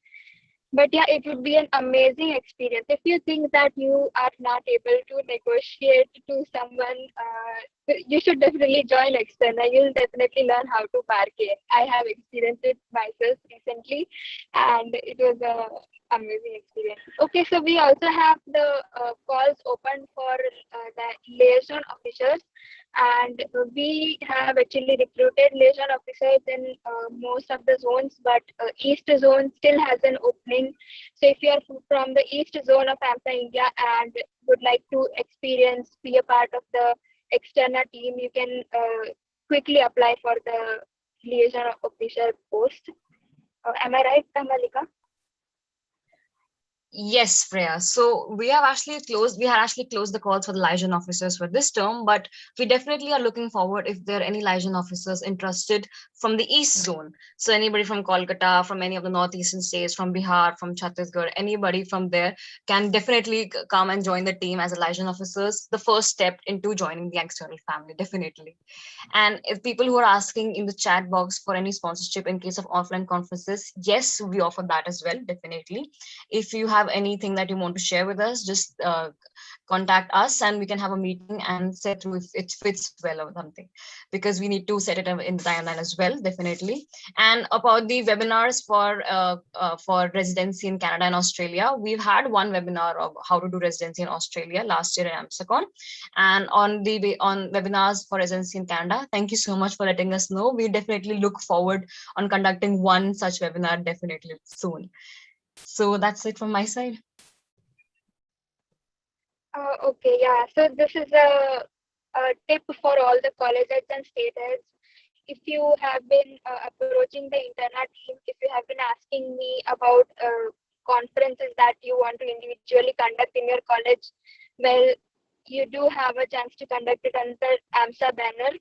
But yeah, it would be an amazing experience. If you think that you are not able to negotiate to someone, you should definitely join externa. You'll definitely learn how to bargain. I have experienced it myself recently, and it was a amazing experience. Okay, so we also have the calls open for the liaison officers, and we have actually recruited liaison officers in most of the zones, but East zone still has an opening. So if you are from the East zone of AMSA India and would like to be a part of the external team, you can quickly apply for the liaison officer post. Am I right, Malika? Yes, Freya. So we had actually closed the calls for the liaison officers for this term, but we definitely are looking forward if there are any liaison officers interested from the East zone. So anybody from Kolkata, from any of the northeastern states, from Bihar, from Chhattisgarh, anybody from there can definitely come and join the team as a liaison officers. The first step into joining the external family, definitely. And if people who are asking in the chat box for any sponsorship in case of offline conferences, yes, we offer that as well, definitely. If you have have anything that you want to share with us, just contact us and we can have a meeting and set through if it fits well or something, because we need to set it in the timeline as well, definitely. And about the webinars for residency in Canada and Australia, we've had one webinar of how to do residency in Australia last year in AMSACon. And on webinars for residency in Canada, thank you so much for letting us know. We definitely look forward on conducting one such webinar definitely soon. So that's it from my side. Okay, yeah. So this is a tip for all the college heads and state heads. If you have been approaching the internet team, if you have been asking me about conferences that you want to individually conduct in your college, well, you do have a chance to conduct it under AMSA banner,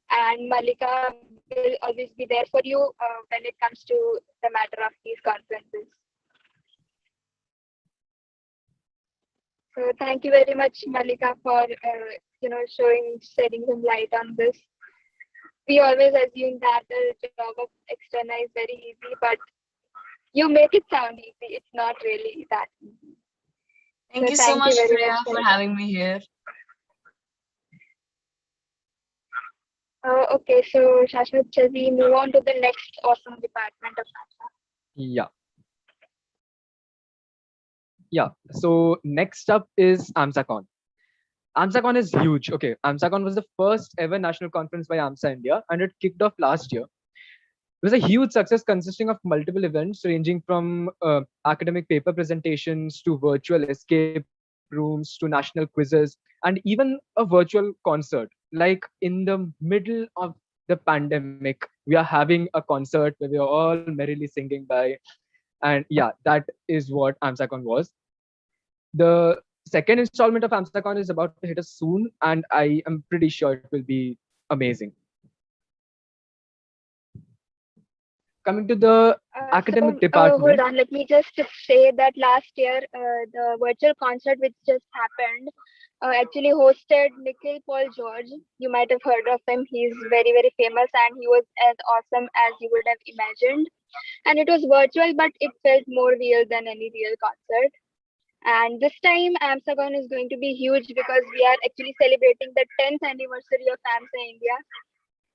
and Malika will always be there for you when it comes to the matter of these conferences. So thank you very much, Malika, for shedding some light on this. We always assume that the job of externa is very easy, but you make it sound easy. It's not really that easy. Thank you so much, very Freya, much for having me here. Okay, so Shashwat, shall we move on to the next awesome department of AMSA? Yeah. So next up is AMSACon. AMSACon is huge. Okay, AMSACon was the first ever national conference by AMSA India, and it kicked off last year. It was a huge success consisting of multiple events ranging from academic paper presentations to virtual escape rooms to national quizzes and even a virtual concert. Like in the middle of the pandemic, we are having a concert where we are all merrily singing by. And yeah, that is what AMSACon was. The second installment of AMSACon is about to hit us soon, and I am pretty sure it will be amazing. Coming to the academic department. Hold on, let me just say that last year, the virtual concert which just happened actually hosted Nikhil Paul George. You might have heard of him. He's very, very famous and he was as awesome as you would have imagined. And it was virtual, but it felt more real than any real concert. And this time, AMSACon is going to be huge because we are actually celebrating the 10th anniversary of AMSA India.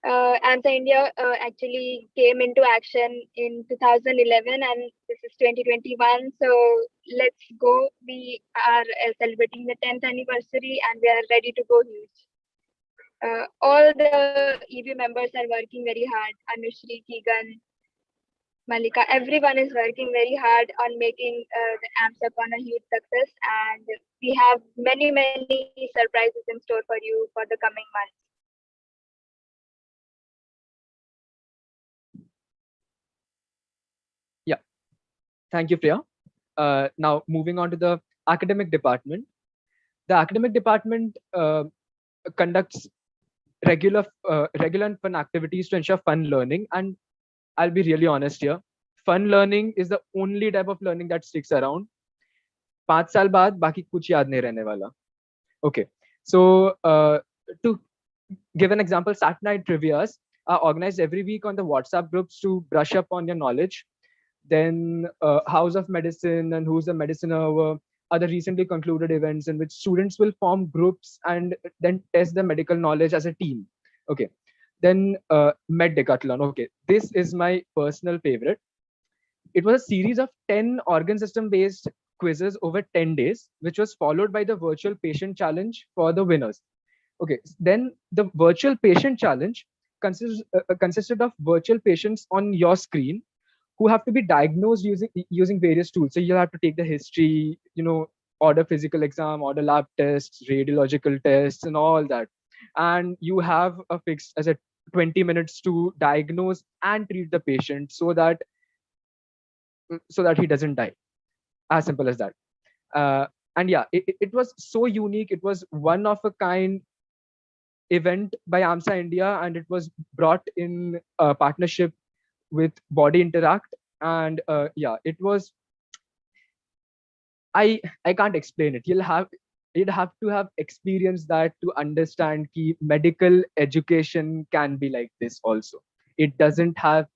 AMSA India actually came into action in 2011 and this is 2021. So let's go. We are celebrating the 10th anniversary and we are ready to go huge. All the EB members are working very hard. Anushri, Keegan, Malika, everyone is working very hard on making the AMSACon a huge success, and we have many, many surprises in store for you for the coming months. Yeah, thank you, Priya. Now moving on to the academic department. The academic department conducts regular and fun activities to ensure fun learning. And I'll be really honest here. Fun learning is the only type of learning that sticks around. 5 साल बाद बाकी कुछ याद नहीं रहने वाला. Okay, so to give an example, Sat Night Trivias are organized every week on the WhatsApp groups to brush up on your knowledge. Then House of Medicine and Who's the Medicine Hour are the recently concluded events in which students will form groups and then test their medical knowledge as a team. Okay. Then Med Decathlon. Okay, this is my personal favorite. It was a series of 10 organ system based quizzes over 10 days, which was followed by the virtual patient challenge for the winners. Okay, then the virtual patient challenge consisted of virtual patients on your screen who have to be diagnosed using various tools. So you have to take the history, order physical exam, order lab tests, radiological tests, and all that. And you have a fixed as a 20 minutes to diagnose and treat the patient so that he doesn't die. As simple as that. And yeah, it was so unique. It was one of a kind event by AMSA India, and it was brought in partnership with Body Interact. And yeah, it was, I can't explain it. You'd have to have experienced that to understand that medical education can be like this also. It doesn't have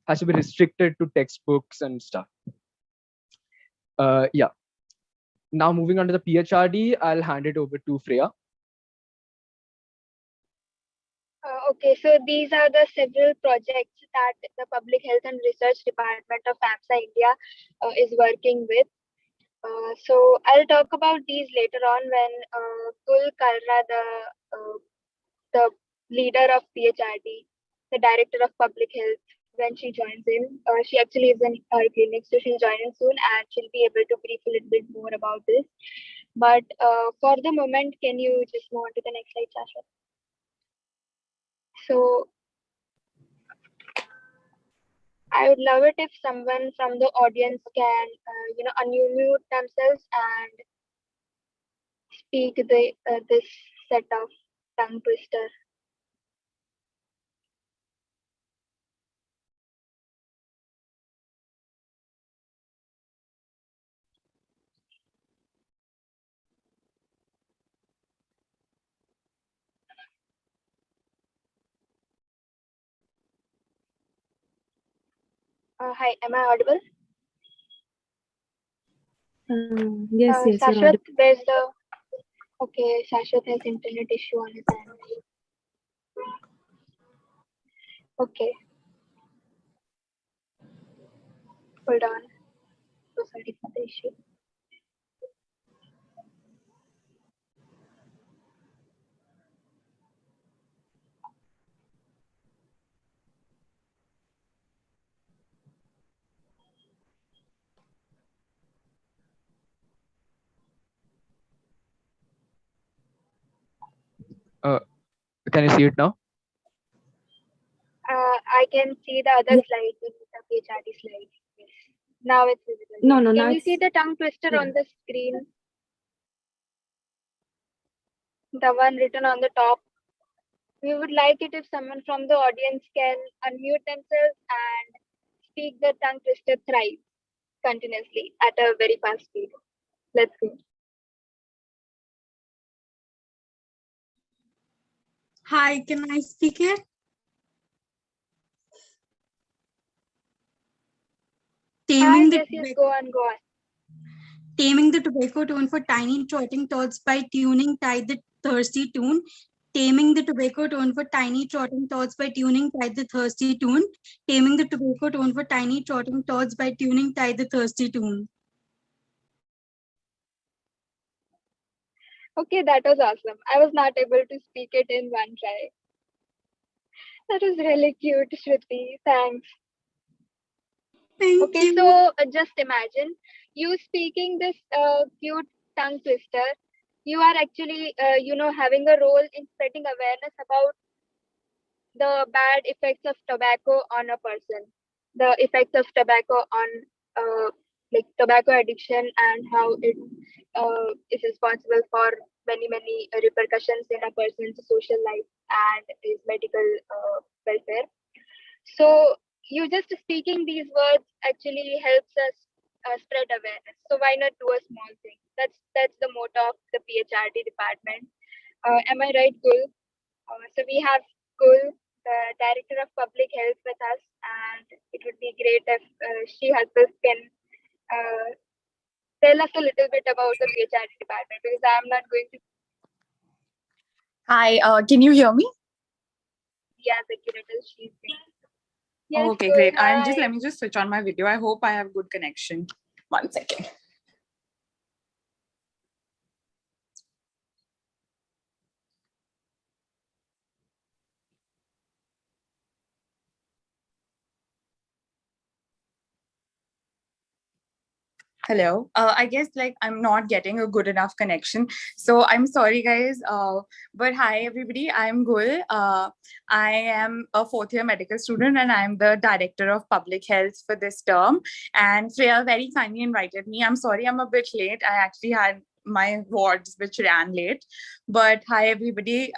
has to be restricted to textbooks and stuff. Yeah. Now moving on to the PHRD, I'll hand it over to Freya. Okay, so these are the several projects that the Public Health and Research Department of AMSA India is working with. So I'll talk about these later on when Kul Kalra, the leader of PHRD, the director of public health, when she joins in. She actually is in our clinic, so she'll join in soon and she'll be able to brief a little bit more about this. But for the moment, can you just move on to the next slide, Shashwat? So I would love it if someone from the audience can, unmute themselves and speak this set of tongue twister. Hi, am I audible? Yes, you're Shashwat, audible. there's the. Okay, Shashwat has internet issue on his end. Okay. Hold on. So sorry for the issue. Can you see it now? I can see the other slide, the PHRD slide. Yes. Now it's visible. No, Yes. no, Can now you see it's the tongue twister clear. on the screen? The one written on the top. We would like it if someone from the audience can unmute themselves and speak the tongue twister thrice continuously at a very fast speed. Let's go. Hi, can I speak it? Hi, Taming the yes, go on, go on. taming the tobacco tune for tiny trotting thoughts by tuning tight the thirsty tune. Taming the tobacco tone for tiny trotting thoughts by tuning tight the thirsty tune. Taming the tobacco tone for tiny trotting thoughts by tuning tight the thirsty tune. Okay, that was awesome. I was not able to speak it in one try. That was really cute, Shruti. Thanks. Thank Okay, you. so just imagine you speaking this cute tongue twister. You are actually, having a role in spreading awareness about the bad effects of tobacco on a person, the effects of tobacco on like tobacco addiction and how it is responsible for many repercussions in a person's social life and his medical welfare. So you just speaking these words actually helps us spread awareness. So why not do a small thing? That's the motto of the PHRD department. Am I right, Gul? So we have Gul, the director of public health, with us, and it would be great if she herself can tell us a little bit about the PHRD department, because I'm not going to Hi, can you hear me? be as accurate as she's been. Yes, Okay, Gul, great. hi. Let me just switch on my video. I hope I have good connection. 1 second. Hello. I guess like I'm not getting a good enough connection. So I'm sorry, guys. But hi, everybody. I'm Gul. I am a fourth year medical student and I'm the director of public health for this term. And Freya very kindly invited me. I'm sorry I'm a bit late. I actually had my wards which ran late. But hi, everybody.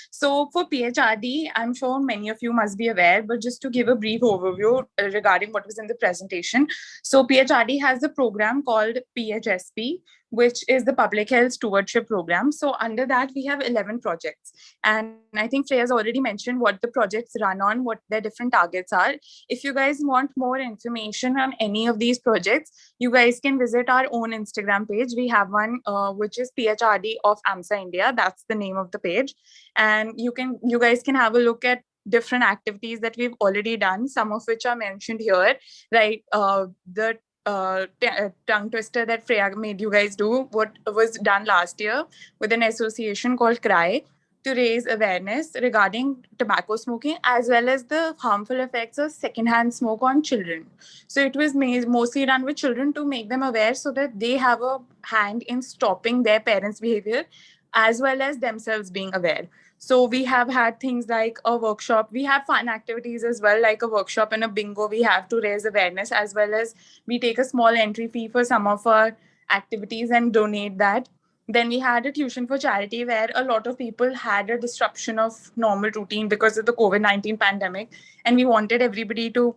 So for PHRD, I'm sure many of you must be aware, but just to give a brief overview regarding what was in the presentation. So PHRD has a program called PHSP, which is the Public Health Stewardship Program. So under that, we have 11 projects. And I think Freya's already mentioned what the projects run on, what their different targets are. If you guys want more information on any of these projects, you guys can visit our own Instagram page. We have one which is PHRD of AMSA India. That's the name of the page. And you guys can have a look at different activities that we've already done, some of which are mentioned here, right? The tongue twister that Freya made you guys do, what was done last year with an association called Cry, to raise awareness regarding tobacco smoking as well as the harmful effects of secondhand smoke on children. So it was mostly done with children to make them aware so that they have a hand in stopping their parents' behavior as well as themselves being aware. So we have had things like a workshop. We have fun activities as well, like a workshop and a bingo. We have to raise awareness, as well as we take a small entry fee for some of our activities and donate that. Then we had a tuition for charity where a lot of people had a disruption of normal routine because of the COVID-19 pandemic. And we wanted everybody to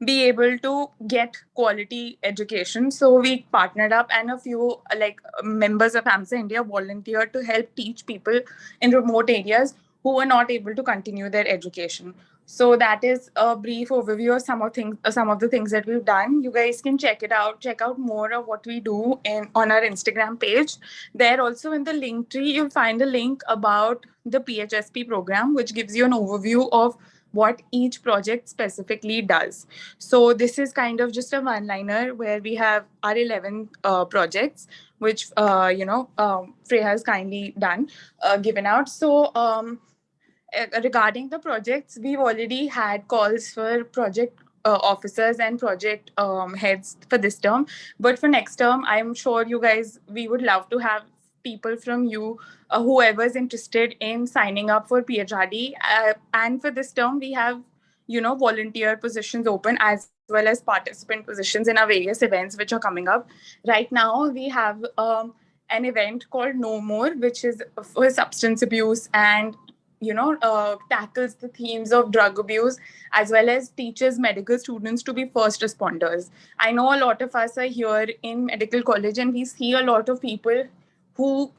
be able to get quality education. So we partnered up, and a few members of AMSA India volunteered to help teach people in remote areas who were not able to continue their education. So that is a brief overview of some of the things that we've done. You guys can check it out. Check out more of what we do on our Instagram page. There also in the link tree, you'll find a link about the PHSP program, which gives you an overview of what each project specifically does. So this is kind of just a one-liner where we have our 11 projects, which Freya has kindly given out. So regarding the projects, we've already had calls for project officers and project heads for this term. But for next term, I'm sure we would love to have people from you, whoever's interested in signing up for PHRD. And for this term, we have, volunteer positions open as well as participant positions in our various events which are coming up. Right now, we have an event called No More, which is for substance abuse and tackles the themes of drug abuse as well as teaches medical students to be first responders. I know a lot of us are here in medical college and we see a lot of people who,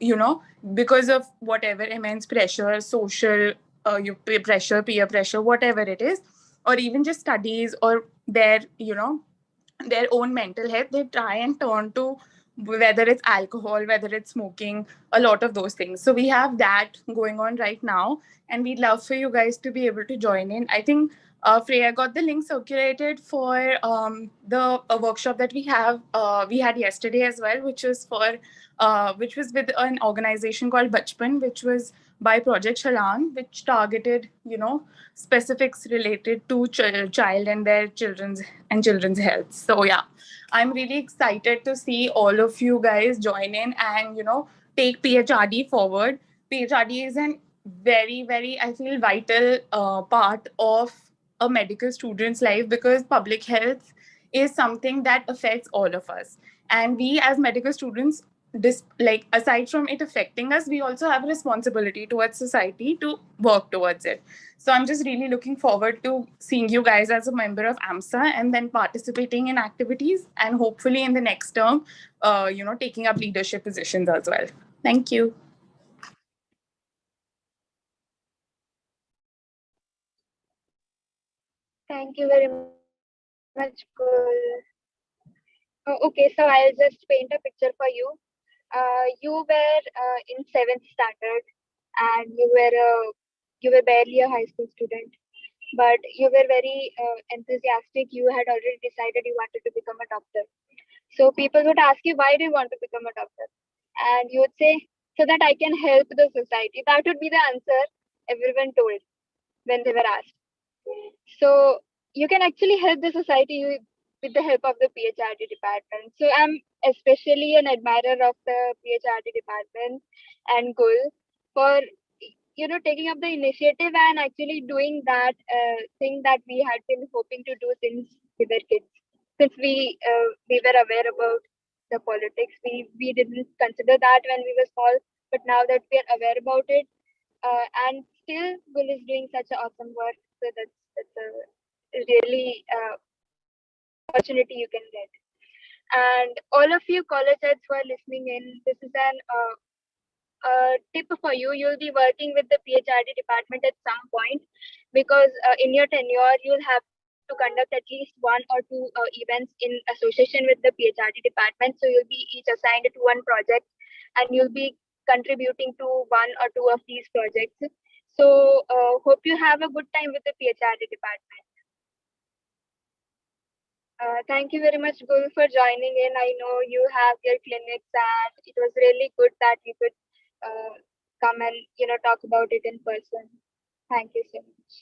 because of whatever immense pressure, social pressure, peer pressure, whatever it is, or even just studies or their own mental health, they try and turn to whether it's alcohol, whether it's smoking, a lot of those things. So we have that going on right now, and we'd love for you guys to be able to join in. I think Freya got the link circulated for the workshop that we had yesterday as well, which was with an organization called Bachpan, which was by Project Shalan, which targeted specifics related to child and their children's health. So yeah, I'm really excited to see all of you guys join in and take PHRD forward. PHRD is an very, very, I feel, vital part of a medical student's life because public health is something that affects all of us. And we as medical students, aside from it affecting us, we also have a responsibility towards society to work towards it. So I'm just really looking forward to seeing you guys as a member of AMSA and then participating in activities and hopefully in the next term, taking up leadership positions as well. Thank you. Thank you very much, Gul. Okay, so I'll just paint a picture for you. You were in 7th standard, and you were barely a high school student, but you were very enthusiastic. You had already decided you wanted to become a doctor. So people would ask you, why do you want to become a doctor? And you would say, so that I can help the society. That would be the answer everyone told when they were asked. So you can actually help the society with the help of the PHRD department. So I'm especially an admirer of the PHRD department and Gul for taking up the initiative and actually doing that thing that we had been hoping to do since we were kids. Since we were aware about the politics, we didn't consider that when we were small, but now that we are aware about it, and still Gul is doing such an awesome work. So that's a really opportunity you can get. And all of you college heads who are listening in, this is an tip for you. You'll be working with the PHRD department at some point, because in your tenure you'll have to conduct at least one or two events in association with the PHRD department. So you'll be each assigned to one project, and you'll be contributing to one or two of these projects. So hope you have a good time with the PHRD department. Thank you very much, Gul, for joining in. I know you have your clinics, and it was really good that you could come and talk about it in person. Thank you so much.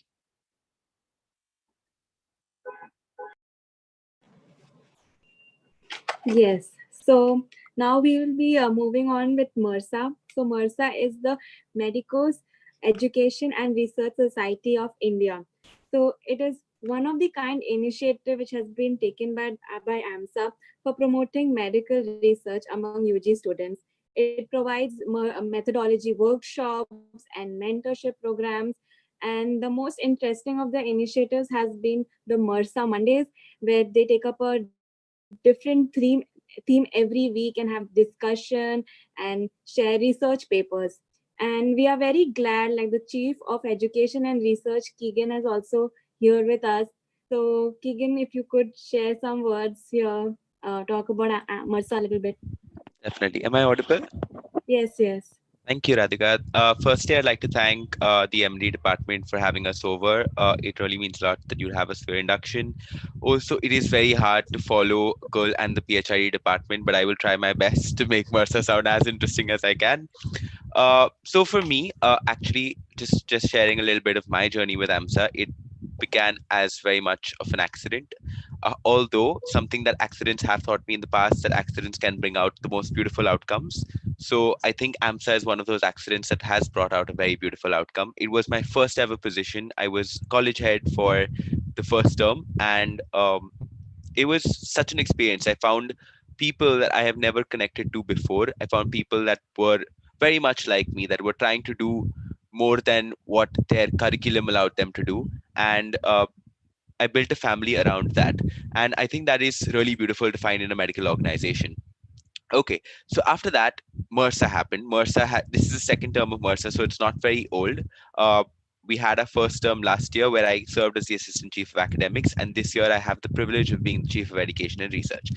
Yes. So now we will be moving on with MRSA. So MRSA is the Medicos Education and Research Society of India. So it is one of the kind initiative which has been taken by AMSA for promoting medical research among UG students. It provides methodology workshops and mentorship programs. And the most interesting of the initiatives has been the MRSA Mondays, where they take up a different theme every week and have discussion and share research papers. And we are very glad, like the Chief of Education and Research, Keegan, is also here with us. So Keegan, if you could share some words here, talk about MRSA a little bit. Definitely. Am I audible? Yes, yes. Thank you, Radhika. Firstly, I'd like to thank the MD department for having us over. It really means a lot that you have us for induction. Also, it is very hard to follow Gul and the PHID department, but I will try my best to make MRSA sound as interesting as I can. So for me, actually, just sharing a little bit of my journey with AMSA, it began as very much of an accident. Although something that accidents have taught me in the past, that accidents can bring out the most beautiful outcomes. So I think AMSA is one of those accidents that has brought out a very beautiful outcome. It was my first ever position. I was college head for the first term, and it was such an experience. I found people that I have never connected to before. I found people that were very much like me, that were trying to do more than what their curriculum allowed them to do. And I built a family around that. And I think that is really beautiful to find in a medical organization. Okay, so after that, MRSA happened. This is the second term of MRSA, so it's not very old. Uh, we had our first term last year where I served as the assistant chief of academics, and this year I have the privilege of being the chief of education and research.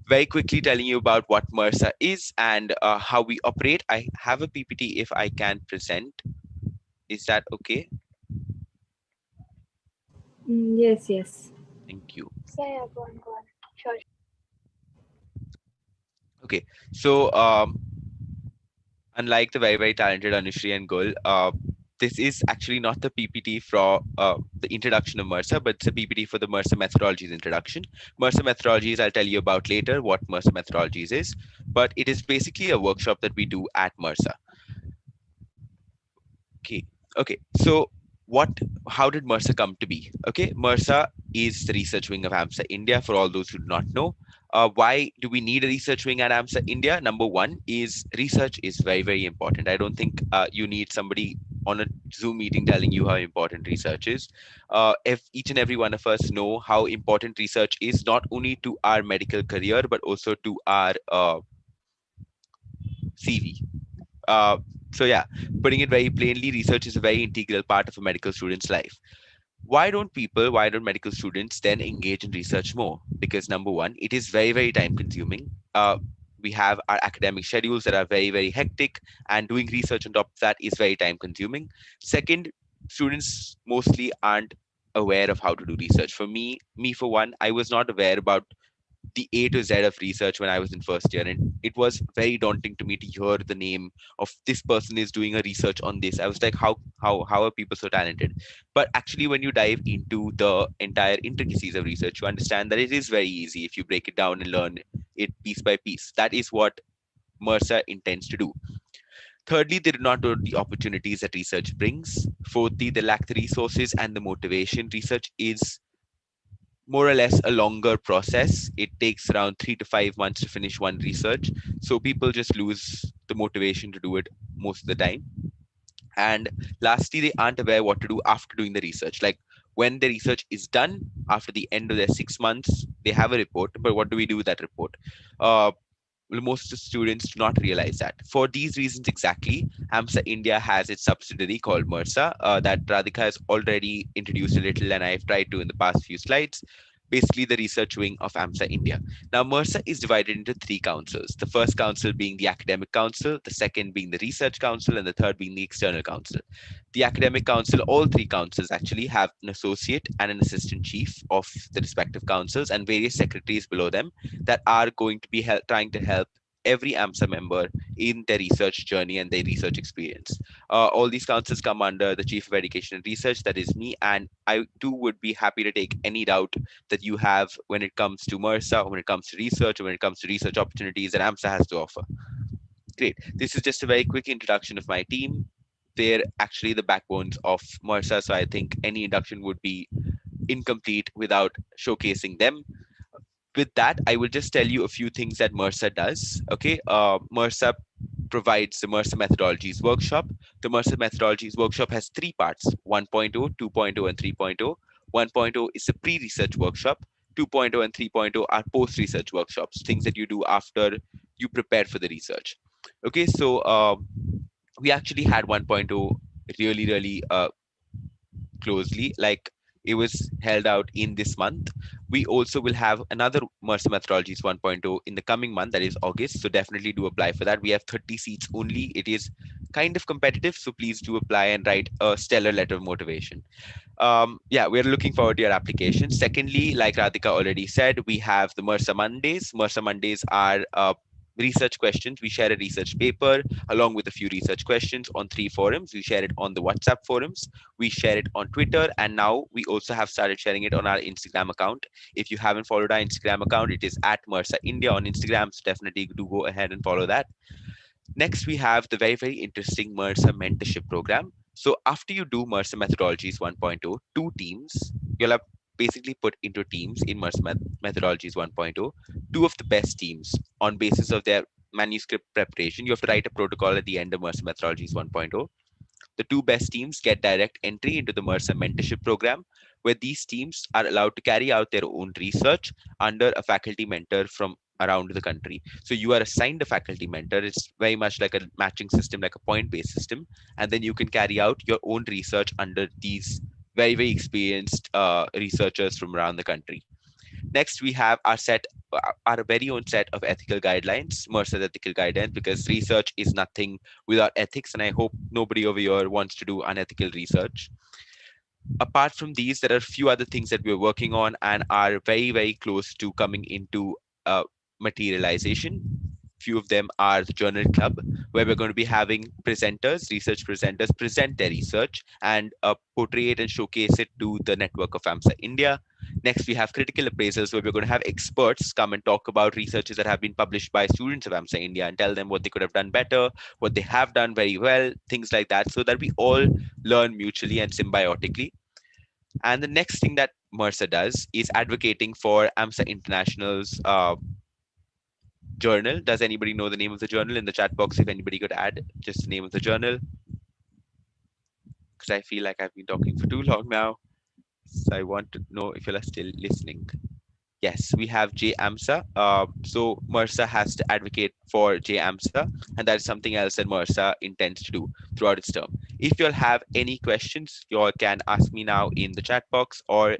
Very quickly telling you about what MRSA is and how we operate. I have a PPT if I can present. Is that okay? Yes, yes. Thank you. Yeah, go on, go on. Sure. Okay, so unlike the very, very talented Anushri and Gul, this is actually not the PPT for the introduction of MRSA, but it's a PPT for the MRSA methodologies introduction. MRSA methodologies, I'll tell you about later what MRSA methodologies is, but it is basically a workshop that we do at MRSA. Okay. So how did MRSA come to be? Okay, MRSA is the research wing of AMSA India, for all those who do not know. Why do we need a research wing at AMSA India? Number one is research is very, very important. I don't think you need somebody on a Zoom meeting telling you how important research is. If each and every one of us know how important research is, not only to our medical career, but also to our CV. So yeah, putting it very plainly, research is a very integral part of a medical student's life. Why don't medical students then engage in research more? Because number one, it is very, very time consuming. We have our academic schedules that are very, very hectic, and doing research on top of that is very time consuming. Second, students mostly aren't aware of how to do research. For me for one, I was not aware about the A to Z of research when I was in first year, and it was very daunting to me to hear the name of this person is doing a research on this. I was like, how are people so talented? But actually, when you dive into the entire intricacies of research, you understand that it is very easy if you break it down and learn it piece by piece. That is what MRSA intends to do. Thirdly, they do not know the opportunities that research brings. Fourthly, they lack the resources and the motivation. Research is more or less a longer process. It takes around 3 to 5 months to finish one research. So people just lose the motivation to do it most of the time. And lastly, they aren't aware what to do after doing the research. Like, When the research is done after the end of their 6 months, they have a report. But what do we do with that report? Uh, well, most students do not realize that. For these reasons exactly, AMSA India has its subsidiary called MRSA that Radhika has already introduced a little, and I've tried to in the past few slides. Basically, the research wing of AMSA India. Now, MRSA is divided into three councils. The first council being the academic council, the second being the research council, and the third being the external council. The academic council, all three councils actually have an associate and an assistant chief of the respective councils and various secretaries below them that are going to be trying to help every AMSA member in their research journey and their research experience. All these councils come under the Chief of Education and Research, that is me, and I too would be happy to take any doubt that you have when it comes to MRSA, when it comes to research, or when it comes to research opportunities that AMSA has to offer. Great. This is just a very quick introduction of my team. They're actually the backbones of MRSA, so I think any induction would be incomplete without showcasing them. With that, I will just tell you a few things that MRSA does. Okay, MRSA provides the MRSA Methodologies Workshop. The MRSA Methodologies Workshop has three parts: 1.0, 2.0, and 3.0. 1.0 is a pre-research workshop. 2.0 and 3.0 are post-research workshops, things that you do after you prepare for the research. Okay, so we actually had 1.0 really closely. Like, it was held out in this month. We also will have another MRSA Methodologies 1.0 in the coming month, that is August. So definitely do apply for that. We have 30 seats only. It is kind of competitive, so please do apply and write a stellar letter of motivation. Yeah, we're looking forward to your application. Secondly, like Radhika already said, we have the MRSA Mondays. MRSA Mondays are research questions. We share a research paper along with a few research questions on three forums. We share it on the WhatsApp forums, we share it on Twitter, and now we also have started sharing it on our Instagram account. If you haven't followed our Instagram account, it is at MRSA India on Instagram, so definitely do go ahead and follow that. Next, we have the very interesting MRSA mentorship program. So after you do MRSA Methodologies 1.0, two teams, you'll have basically put into teams in MRSA Methodologies 1.0, two of the best teams on basis of their manuscript preparation. You have to write a protocol at the end of MRSA Methodologies 1.0. The two best teams get direct entry into the MRSA mentorship program, where these teams are allowed to carry out their own research under a faculty mentor from around the country. So you are assigned a faculty mentor. It's very much like a matching system, like a point-based system, and then you can carry out your own research under these very experienced researchers from around the country. Next, we have our very own set of ethical guidelines, MRSA's ethical guidelines, because research is nothing without ethics, and I hope nobody over here wants to do unethical research. Apart from these, there are a few other things that we're working on and are very close to coming into materialization. Few of them are the journal club, where we're going to be having research presenters present their research and portray it and showcase it to the network of AMSA India. Next, we have critical appraisals, where we're going to have experts come and talk about researches that have been published by students of AMSA India and tell them what they could have done better, what they have done very well, things like that, so that we all learn mutually and symbiotically. And the next thing that MRSA does is advocating for AMSA International's journal. Does anybody know the name of the journal? In the chat box, if anybody could add just the name of the journal, because I feel like I've been talking for too long now. So I want to know if you're still listening. Yes, we have JAMSA. So MRSA has to advocate for JAMSA, and that is something else that MRSA intends to do throughout its term. If you all have any questions, you all can ask me now in the chat box, or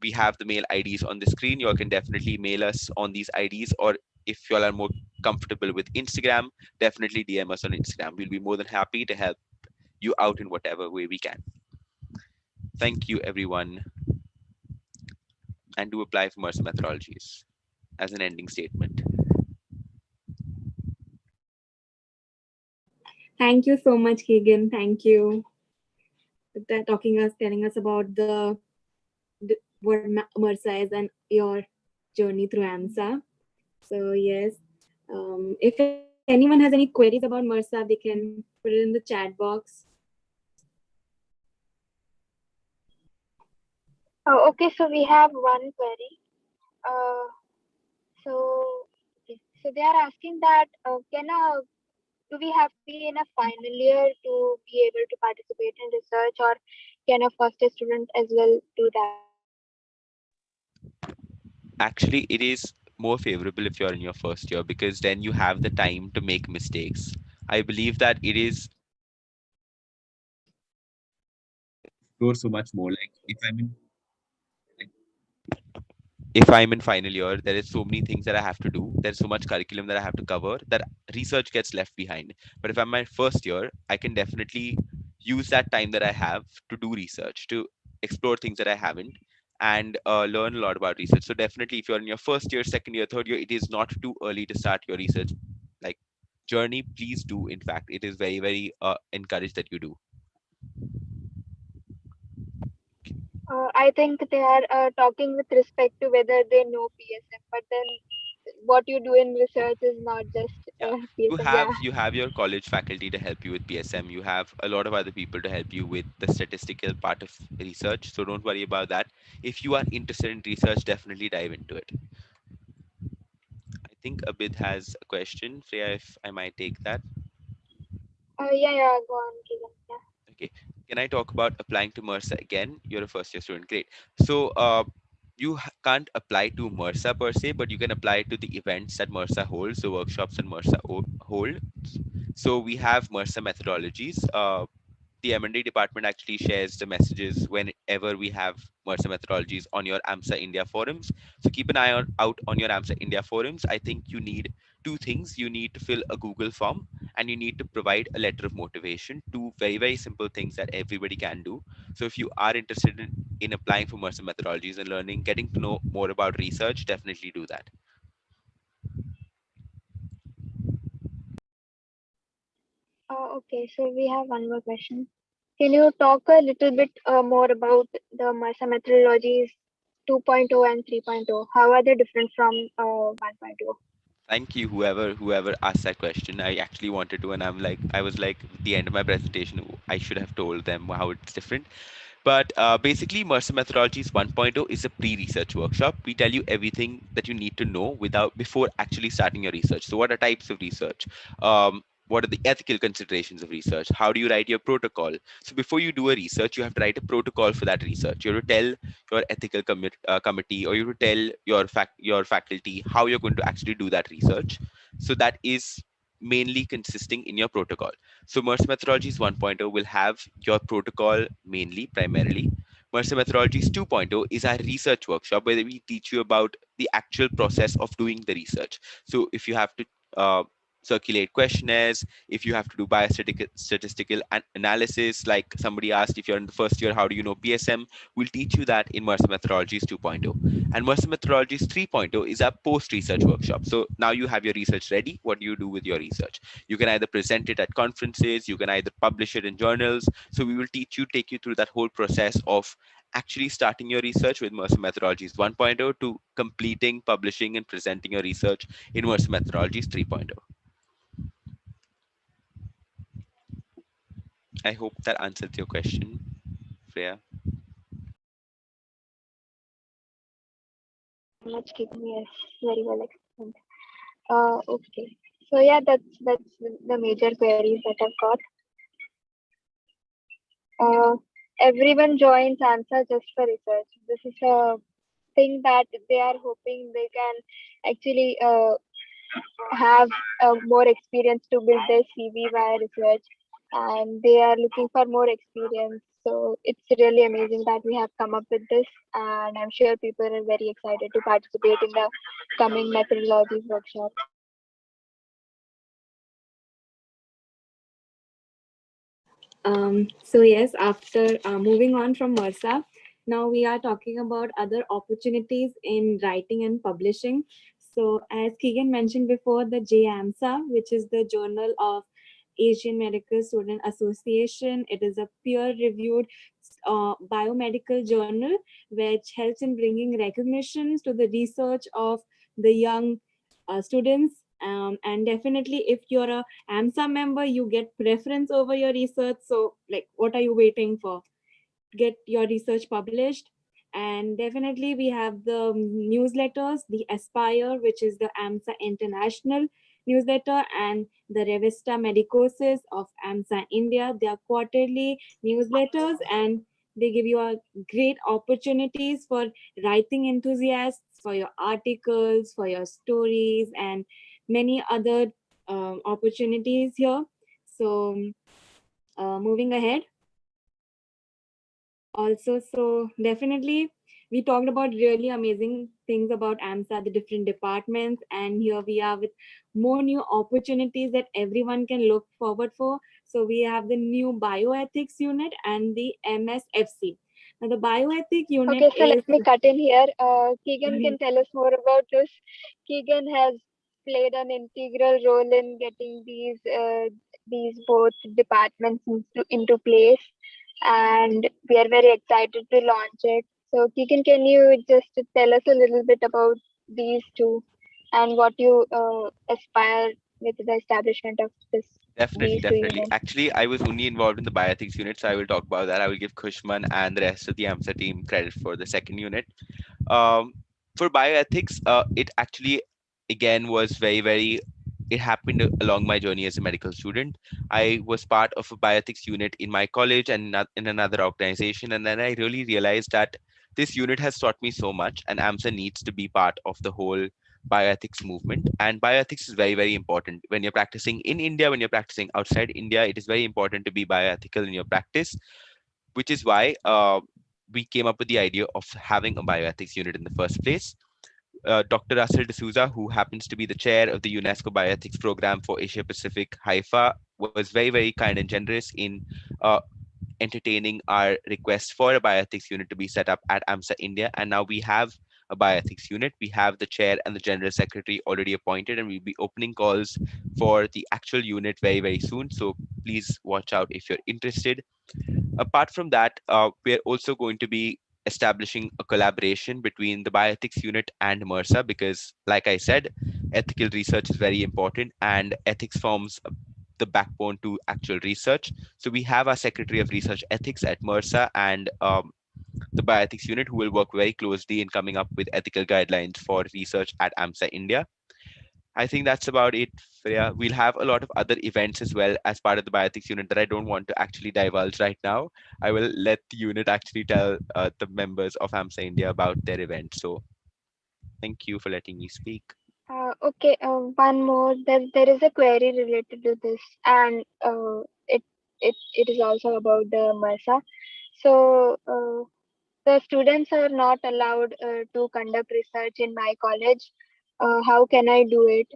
we have the mail IDs on the screen. You all can definitely mail us on these IDs, or if you all are more comfortable with Instagram, definitely DM us on Instagram. We'll be more than happy to help you out in whatever way we can. Thank you, everyone. And do apply for MRSA methodologies as an ending statement. Thank you so much, Keegan. Thank you for telling us about what MRSA is and your journey through AMSA. So yes, if anyone has any queries about MRSA, they can put it in the chat box. Okay, so we have one query. So they are asking that do we have to be in a final year to be able to participate in research, or can a first year student as well do that? Actually, it is more favorable if you're in your first year because then you have the time to make mistakes. I believe that it is explore so much more. Like if I'm in final year, there is so many things that I have to do. There's so much curriculum that I have to cover that research gets left behind. But if I'm my first year, I can definitely use that time that I have to do research, to explore things that I haven't, and learn a lot about research. So definitely, if you're in your first year, second year, third year, it is not too early to start your research like journey. Please do. In fact, it is very, very encouraged that you do. I think they are talking with respect to whether they know PSM, but then what you do in research is not just Yeah, you PSM. have Yeah. you have your college faculty to help you with PSM. You have a lot of other people to help you with the statistical part of research, so don't worry about that. If you are interested in research, definitely dive into it. I think Abid has a question. Freya, if I might take that. Yeah, go on, Keegan. Yeah. Okay, can I talk about applying to MRSA again? You're a first year student, great. So you can't apply to MRSA per se, but you can apply to the events that MRSA holds, the workshops that MRSA holds. So we have MRSA methodologies. The M&A department actually shares the messages whenever we have MRSA methodologies on your AMSA India forums. So keep an eye out on your AMSA India forums. I think you need two things. You need to fill a Google form and you need to provide a letter of motivation. Two very, very simple things that everybody can do. So if you are interested in applying for MRSA methodologies and learning, getting to know more about research, definitely do that. Okay, so we have one more question. Can you talk a little bit more about the MASA methodologies 2.0 and 3.0? How are they different from 1.0? Thank you, whoever asked that question. I actually wanted to, and I was like, at the end of my presentation, I should have told them how it's different. But basically, Mercer Methodologies 1.0 is a pre-research workshop. We tell you everything that you need to know without before actually starting your research. So, what are types of research? What are the ethical considerations of research? How do you write your protocol? So, before you do a research, you have to write a protocol for that research. You have to tell your ethical committee, or you have to tell your faculty how you're going to actually do that research. So that is mainly consisting in your protocol. So Mercer Methodologies 1.0 will have your protocol mainly, primarily. Mercer Methodologies 2.0 is our research workshop where we teach you about the actual process of doing the research. So if you have to circulate questionnaires, if you have to do biostatistical analysis, like somebody asked, if you're in the first year, how do you know PSM? We'll teach you that in Mercer Methodologies 2.0. And Mercer Methodologies 3.0 is our post-research workshop. So now you have your research ready. What do you do with your research? You can either present it at conferences, you can either publish it in journals. So we will take you through that whole process of actually starting your research with Mercer Methodologies 1.0 to completing, publishing, and presenting your research in Mercer Methodologies 3.0. I hope that answers your question, Freya. Much keeping, yes, very well explained. Okay. So yeah, that's the major queries that I've got. Uh, Everyone joins AMSA just for research. This is a thing that they are hoping they can actually have more experience to build their CV via research, and they are looking for more experience. So it's really amazing that we have come up with this, and I'm sure people are very excited to participate in the coming methodologies workshop. So yes, after moving on from MRSA, now we are talking about other opportunities in writing and publishing. So as Keegan mentioned before, the JAMSA, which is the Journal of Asian Medical Student Association, it is a peer-reviewed biomedical journal which helps in bringing recognitions to the research of the young students. And definitely, if you're a AMSA member, you get preference over your research. So, like, what are you waiting for? Get your research published. And definitely, we have the newsletters, the Aspire, which is the AMSA International newsletter, and the Revista Medicosis of AMSA India. They are quarterly newsletters, and They give you a great opportunities for writing enthusiasts, for your articles, for your stories, and many other opportunities here. So moving ahead, also, so definitely we talked about really amazing things about AMSA, the different departments, and here we are with more new opportunities that everyone can look forward for. So we have the new bioethics unit and the MSFC. Now the bioethic unit Okay, so is let me cut in here. Keegan can tell us more about this. Keegan has played an integral role in getting these both departments into place, and we are very excited to launch it. So, Keegan, can you just tell us a little bit about these two and what you aspire with the establishment of Definitely, these two definitely. units? Actually, I was only involved in the bioethics unit, so I will talk about that. I will give Kushman and the rest of the AMSA team credit for the second unit. Um, for bioethics, it actually again was very. It happened along my journey as a medical student. I was part of a bioethics unit in my college and in another organization, and then I really realized that this unit has taught me so much, and AMSA needs to be part of the whole bioethics movement. And bioethics is very important when you're practicing in India, when you're practicing outside India. It is very important to be bioethical in your practice, which is why we came up with the idea of having a bioethics unit in the first place. Dr. Russell D'Souza, who happens to be the chair of the UNESCO Bioethics Program for Asia Pacific, Haifa, was very kind and generous in uh, entertaining our request for a bioethics unit to be set up at AMSA India. And now we have a bioethics unit. We have the chair and the general secretary already appointed, and we'll be opening calls for the actual unit very soon. So please watch out if you're interested. Apart from that, we're also going to be establishing a collaboration between the bioethics unit and MRSA because, like I said, ethical research is very important and ethics forms the backbone to actual research. So we have our Secretary of Research Ethics at MRSA and the bioethics unit who will work very closely in coming up with ethical guidelines for research at AMSA India. I think that's about it, Freya. We'll have a lot of other events as well as part of the bioethics unit that I don't want to actually divulge right now. I will let the unit actually tell the members of AMSA India about their event. So thank you for letting me speak. Okay, one more. There is a query related to this, and it is also about the MRSA. So the students are not allowed to conduct research in my college. How can I do it?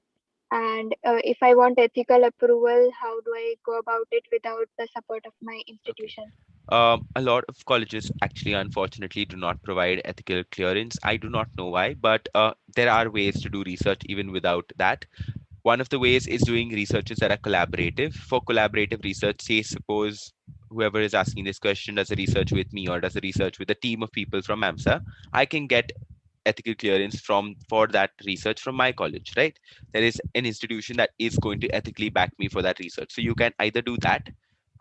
And if I want ethical approval, how do I go about it without the support of my Okay. institution? A lot of colleges actually, unfortunately, do not provide ethical clearance. I do not know why, but there are ways to do research even without that. One of the ways is doing researches that are collaborative. For collaborative research, say suppose whoever is asking this question does a research with me or does a research with a team of people from AMSA, I can get ethical clearance from for that research from my college, right? There is an institution that is going to ethically back me for that research. So you can either do that,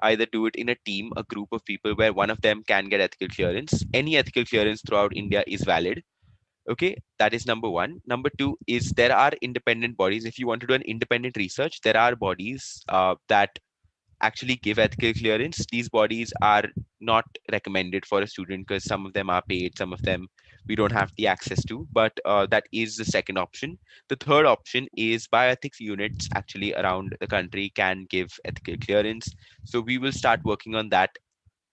either do it in a team, a group of people where one of them can get ethical clearance. Any ethical clearance throughout India is valid. Okay, that is number one. Number two is there are independent bodies. If you want to do an independent research, there are bodies that actually give ethical clearance. These bodies are not recommended for a student because some of them are paid, some of them we don't have the access to, but that is the second option. The third option is bioethics units actually around the country can give ethical clearance. So we will start working on that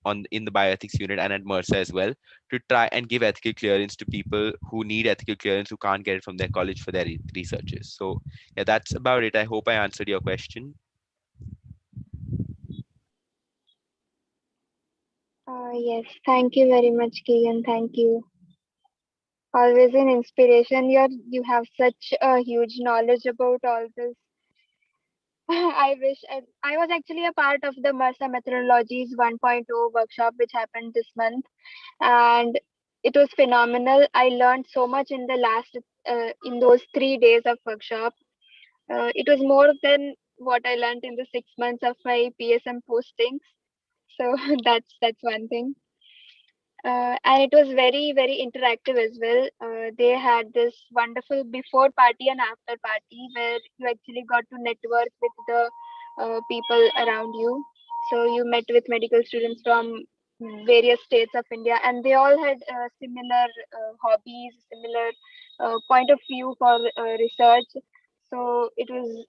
on in the bioethics unit and at MRSA as well to try and give ethical clearance to people who need ethical clearance who can't get it from their college for their researches. So yeah, that's about it. I hope I answered your question. Yes, thank you very much, Keegan. Thank you. Always an inspiration. You have such a huge knowledge about all this. I wish I was actually a part of the MRSA Methodologies 1.0 workshop, which happened this month, and it was phenomenal. I learned so much in the last in those 3 days of workshop. It was more than what I learned in the 6 months of my PSM postings. So that's one thing. And it was very interactive as well. They had this wonderful before party and after party where you actually got to network with the people around you. So you met with medical students from various states of India, and they all had similar hobbies, similar point of view for research. So it was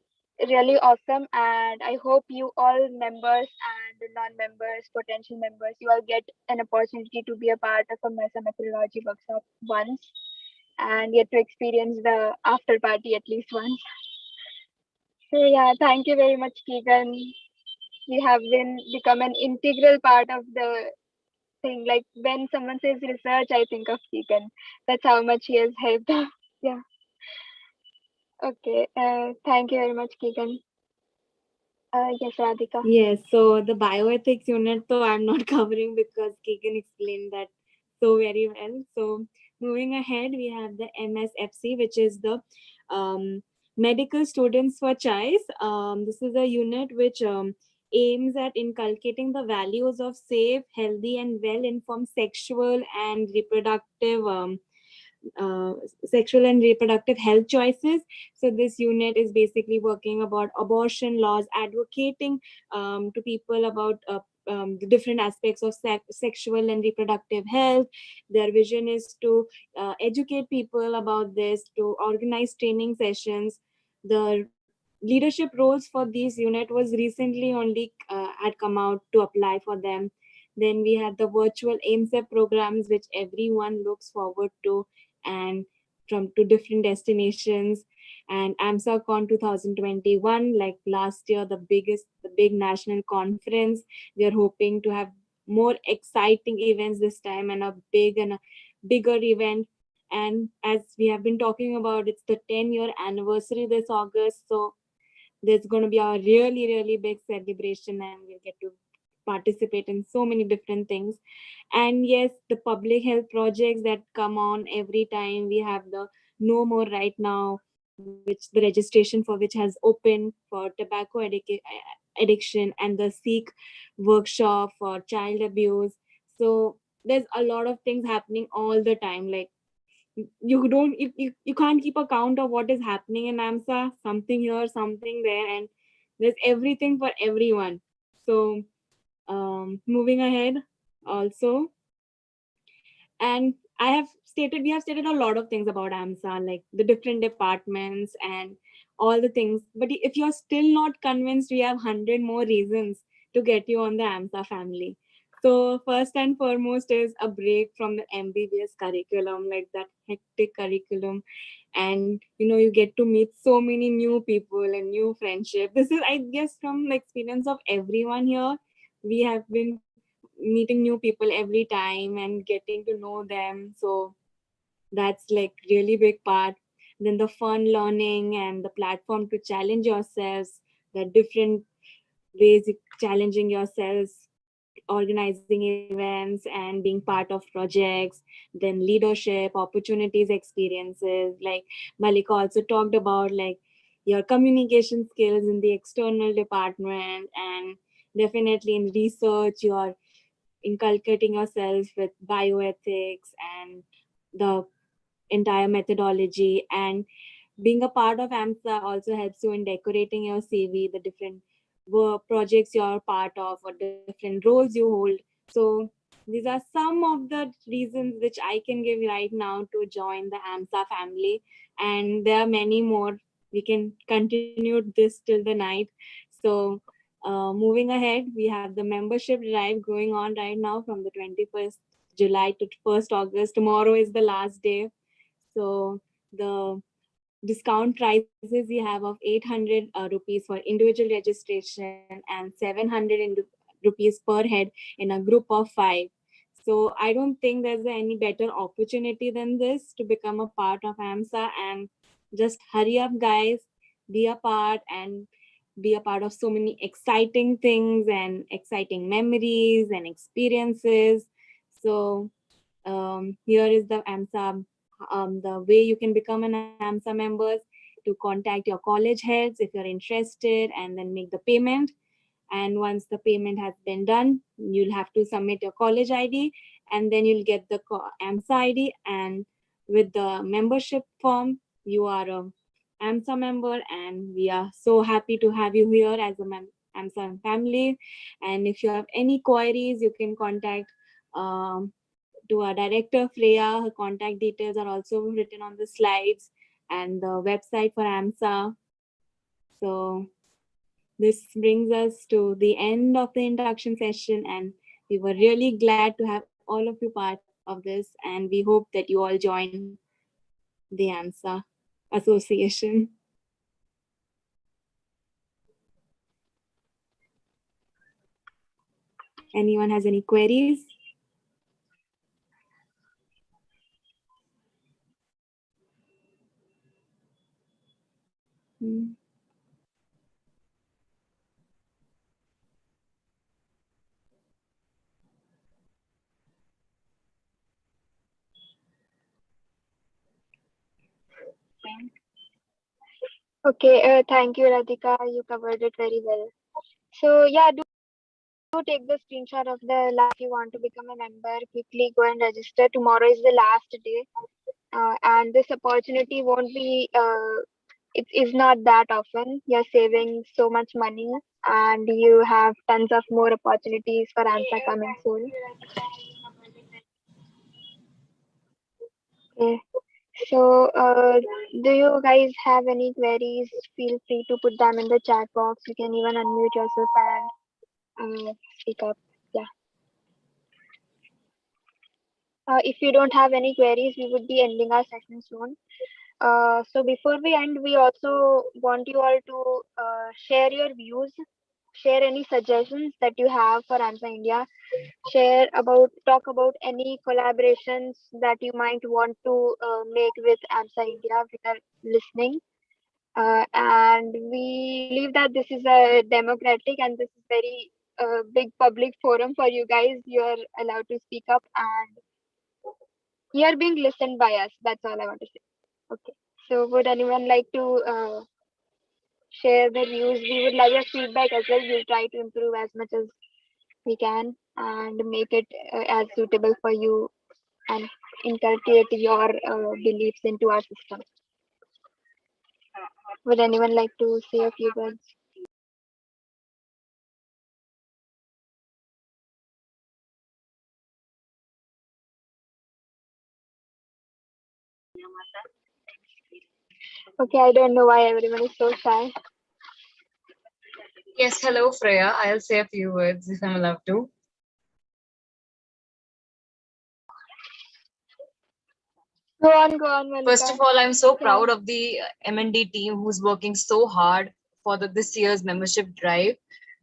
really awesome, and I hope you all members and non-members, potential members, you all get an opportunity to be a part of a MESA methodology workshop once, and get to experience the after party at least once. So yeah, thank you very much, Keegan. You have been become an integral part of the thing. Like when someone says research, I think of Keegan. That's how much he has helped. Yeah. Okay. Thank you very much, Keegan. Yes, Radhika. Yes, so the bioethics unit, though I'm not covering because Keegan explained that so very well. So moving ahead, we have the MSFC, which is the Medical Students for Choice. This is a unit which aims at inculcating the values of safe, healthy, and well-informed sexual and reproductive uh, sexual and reproductive health choices. So this unit is basically working about abortion laws, advocating to people about the different aspects of sexual and reproductive health. Their vision is to educate people about this, to organize training sessions. The leadership roles for these unit was recently only had come out to apply for them. Then we have the virtual AMSA programs, which everyone looks forward to, and from to different destinations. And AMSACon 2021, like last year, the big national conference. We are hoping to have more exciting events this time, and a bigger event. And as we have been talking about, it's the 10-year anniversary this August. So there's going to be a really, really big celebration, and we'll get to participate in so many different things. And yes, the public health projects that come on every time. We have the No More Right Now, which the registration for which has opened for addiction, and the Seek workshop for child abuse. So there's a lot of things happening all the time. Like you can't keep a count of what is happening in AMSA, something here, something there, and there's everything for everyone. So moving ahead also, and we have stated a lot of things about AMSA, like the different departments and all the things. But if you're still not convinced, we have 100 more reasons to get you on the AMSA family. So first and foremost is a break from the MBBS curriculum, like that hectic curriculum. And you get to meet so many new people and new friendship. This is, I guess, from the experience of everyone here. We have been meeting new people every time and getting to know them. So that's like really big part. Then the fun learning and the platform to challenge yourselves, the different ways challenging yourselves, organizing events and being part of projects. Then leadership opportunities, experiences, like Malika also talked about, like your communication skills in the external department, and definitely in research you are inculcating yourself with bioethics and the entire methodology. And being a part of AMSA also helps you in decorating your CV, the different work projects you're part of or different roles you hold. So these are some of the reasons which I can give right now to join the AMSA family. And there are many more. We can continue this till the night. So moving ahead, we have the membership drive going on right now from the 21st July to 1st August. Tomorrow is the last day. So the discount prices we have of 800 rupees for individual registration and 700 rupees per head in a group of 5. So I don't think there's any better opportunity than this to become a part of AMSA. And just hurry up, guys, be a part, and be a part of so many exciting things and exciting memories and experiences. So here is the AMSA, the way you can become an AMSA members: to contact your college heads if you're interested, and then make the payment. And once the payment has been done, you'll have to submit your college ID, and then you'll get the AMSA ID. And with the membership form, you are a AMSA member, and we are so happy to have you here as a AMSA family. And if you have any queries, you can contact to our director Freya. Her contact details are also written on the slides and the website for AMSA. So this brings us to the end of the induction session, and we were really glad to have all of you part of this, and we hope that you all join the AMSA association. Anyone has any queries? Hmm. Okay, thank you, Radhika. You covered it very well. So yeah, do take the screenshot of the last. If you want to become a member, quickly go and register. Tomorrow is the last day, and this opportunity won't be. It is not that often. You're saving so much money, and you have tons of more opportunities for AMSA coming soon. Okay. So, do you guys have any queries? Feel free to put them in the chat box. You can even unmute yourself and speak up. Yeah. If you don't have any queries, we would be ending our session soon. So before we end, we also want you all to share your views, share any suggestions that you have for AMSA India, talk about any collaborations that you might want to make with AMSA India. We are listening. And we believe that this is a democratic and this is very big public forum for you guys. You're allowed to speak up and you're being listened by us. That's all I want to say. Okay. So would anyone like to share their views? We would love your feedback as well. We'll try to improve as much as we can and make it as suitable for you and inculcate your beliefs into our system. Would anyone like to say a few words? Okay, I don't know why everyone is so shy. Yes, hello, Freya. I'll say a few words if I'm allowed to. Go on, Malika. First of all, I'm so Yeah. proud of the MND team who's working so hard for this year's membership drive.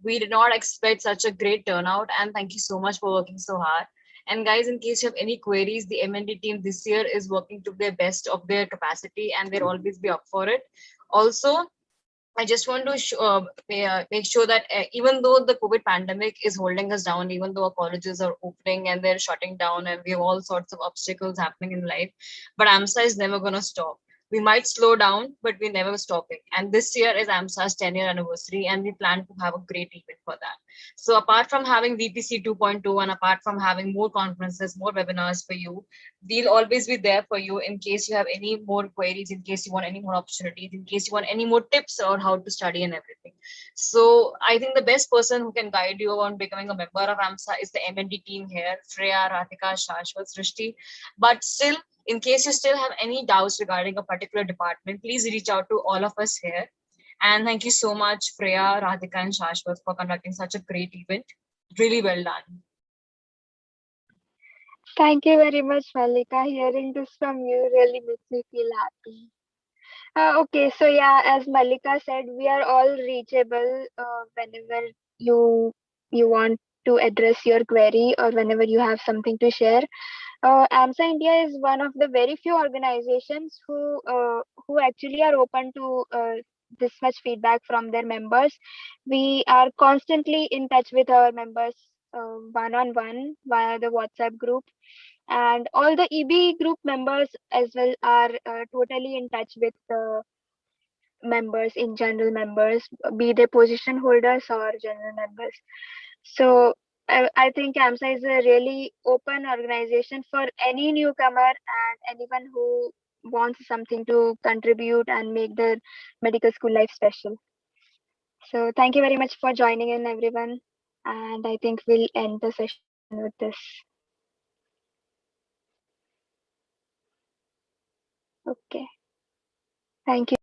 We did not expect such a great turnout, and thank you so much for working so hard. And guys, in case you have any queries, the MND team this year is working to their best of their capacity, and they'll always be up for it. Also, I just want to make sure that even though the COVID pandemic is holding us down, even though our colleges are opening and they're shutting down and we have all sorts of obstacles happening in life, but AMSA is never going to stop. We might slow down, but we're never stopping. And this year is AMSA's 10-year anniversary, and we plan to have a great event for that. So apart from having VPC 2.2 and apart from having more conferences, more webinars for you, we'll always be there for you in case you have any more queries, in case you want any more opportunities, in case you want any more tips on how to study and everything. So I think the best person who can guide you on becoming a member of AMSA is the MND team here, Freya, Radhika, Shashwat, Srishti. But still, in case you still have any doubts regarding a particular department, please reach out to all of us here. And thank you so much, Freya, Radhika, and Shashwat for conducting such a great event. Really well done. Thank you very much, Malika. Hearing this from you really makes me feel happy. Okay, so yeah, as Malika said, we are all reachable whenever you want to address your query or whenever you have something to share. AMSA India is one of the very few organizations who actually are open to this much feedback from their members. We are constantly in touch with our members one on one via the WhatsApp group, and all the EB group members as well are totally in touch with the members in general members, be they position holders or general members. So I think AMSA is a really open organization for any newcomer and anyone who wants something to contribute and make their medical school life special. So thank you very much for joining in, everyone. And I think we'll end the session with this. Okay. Thank you.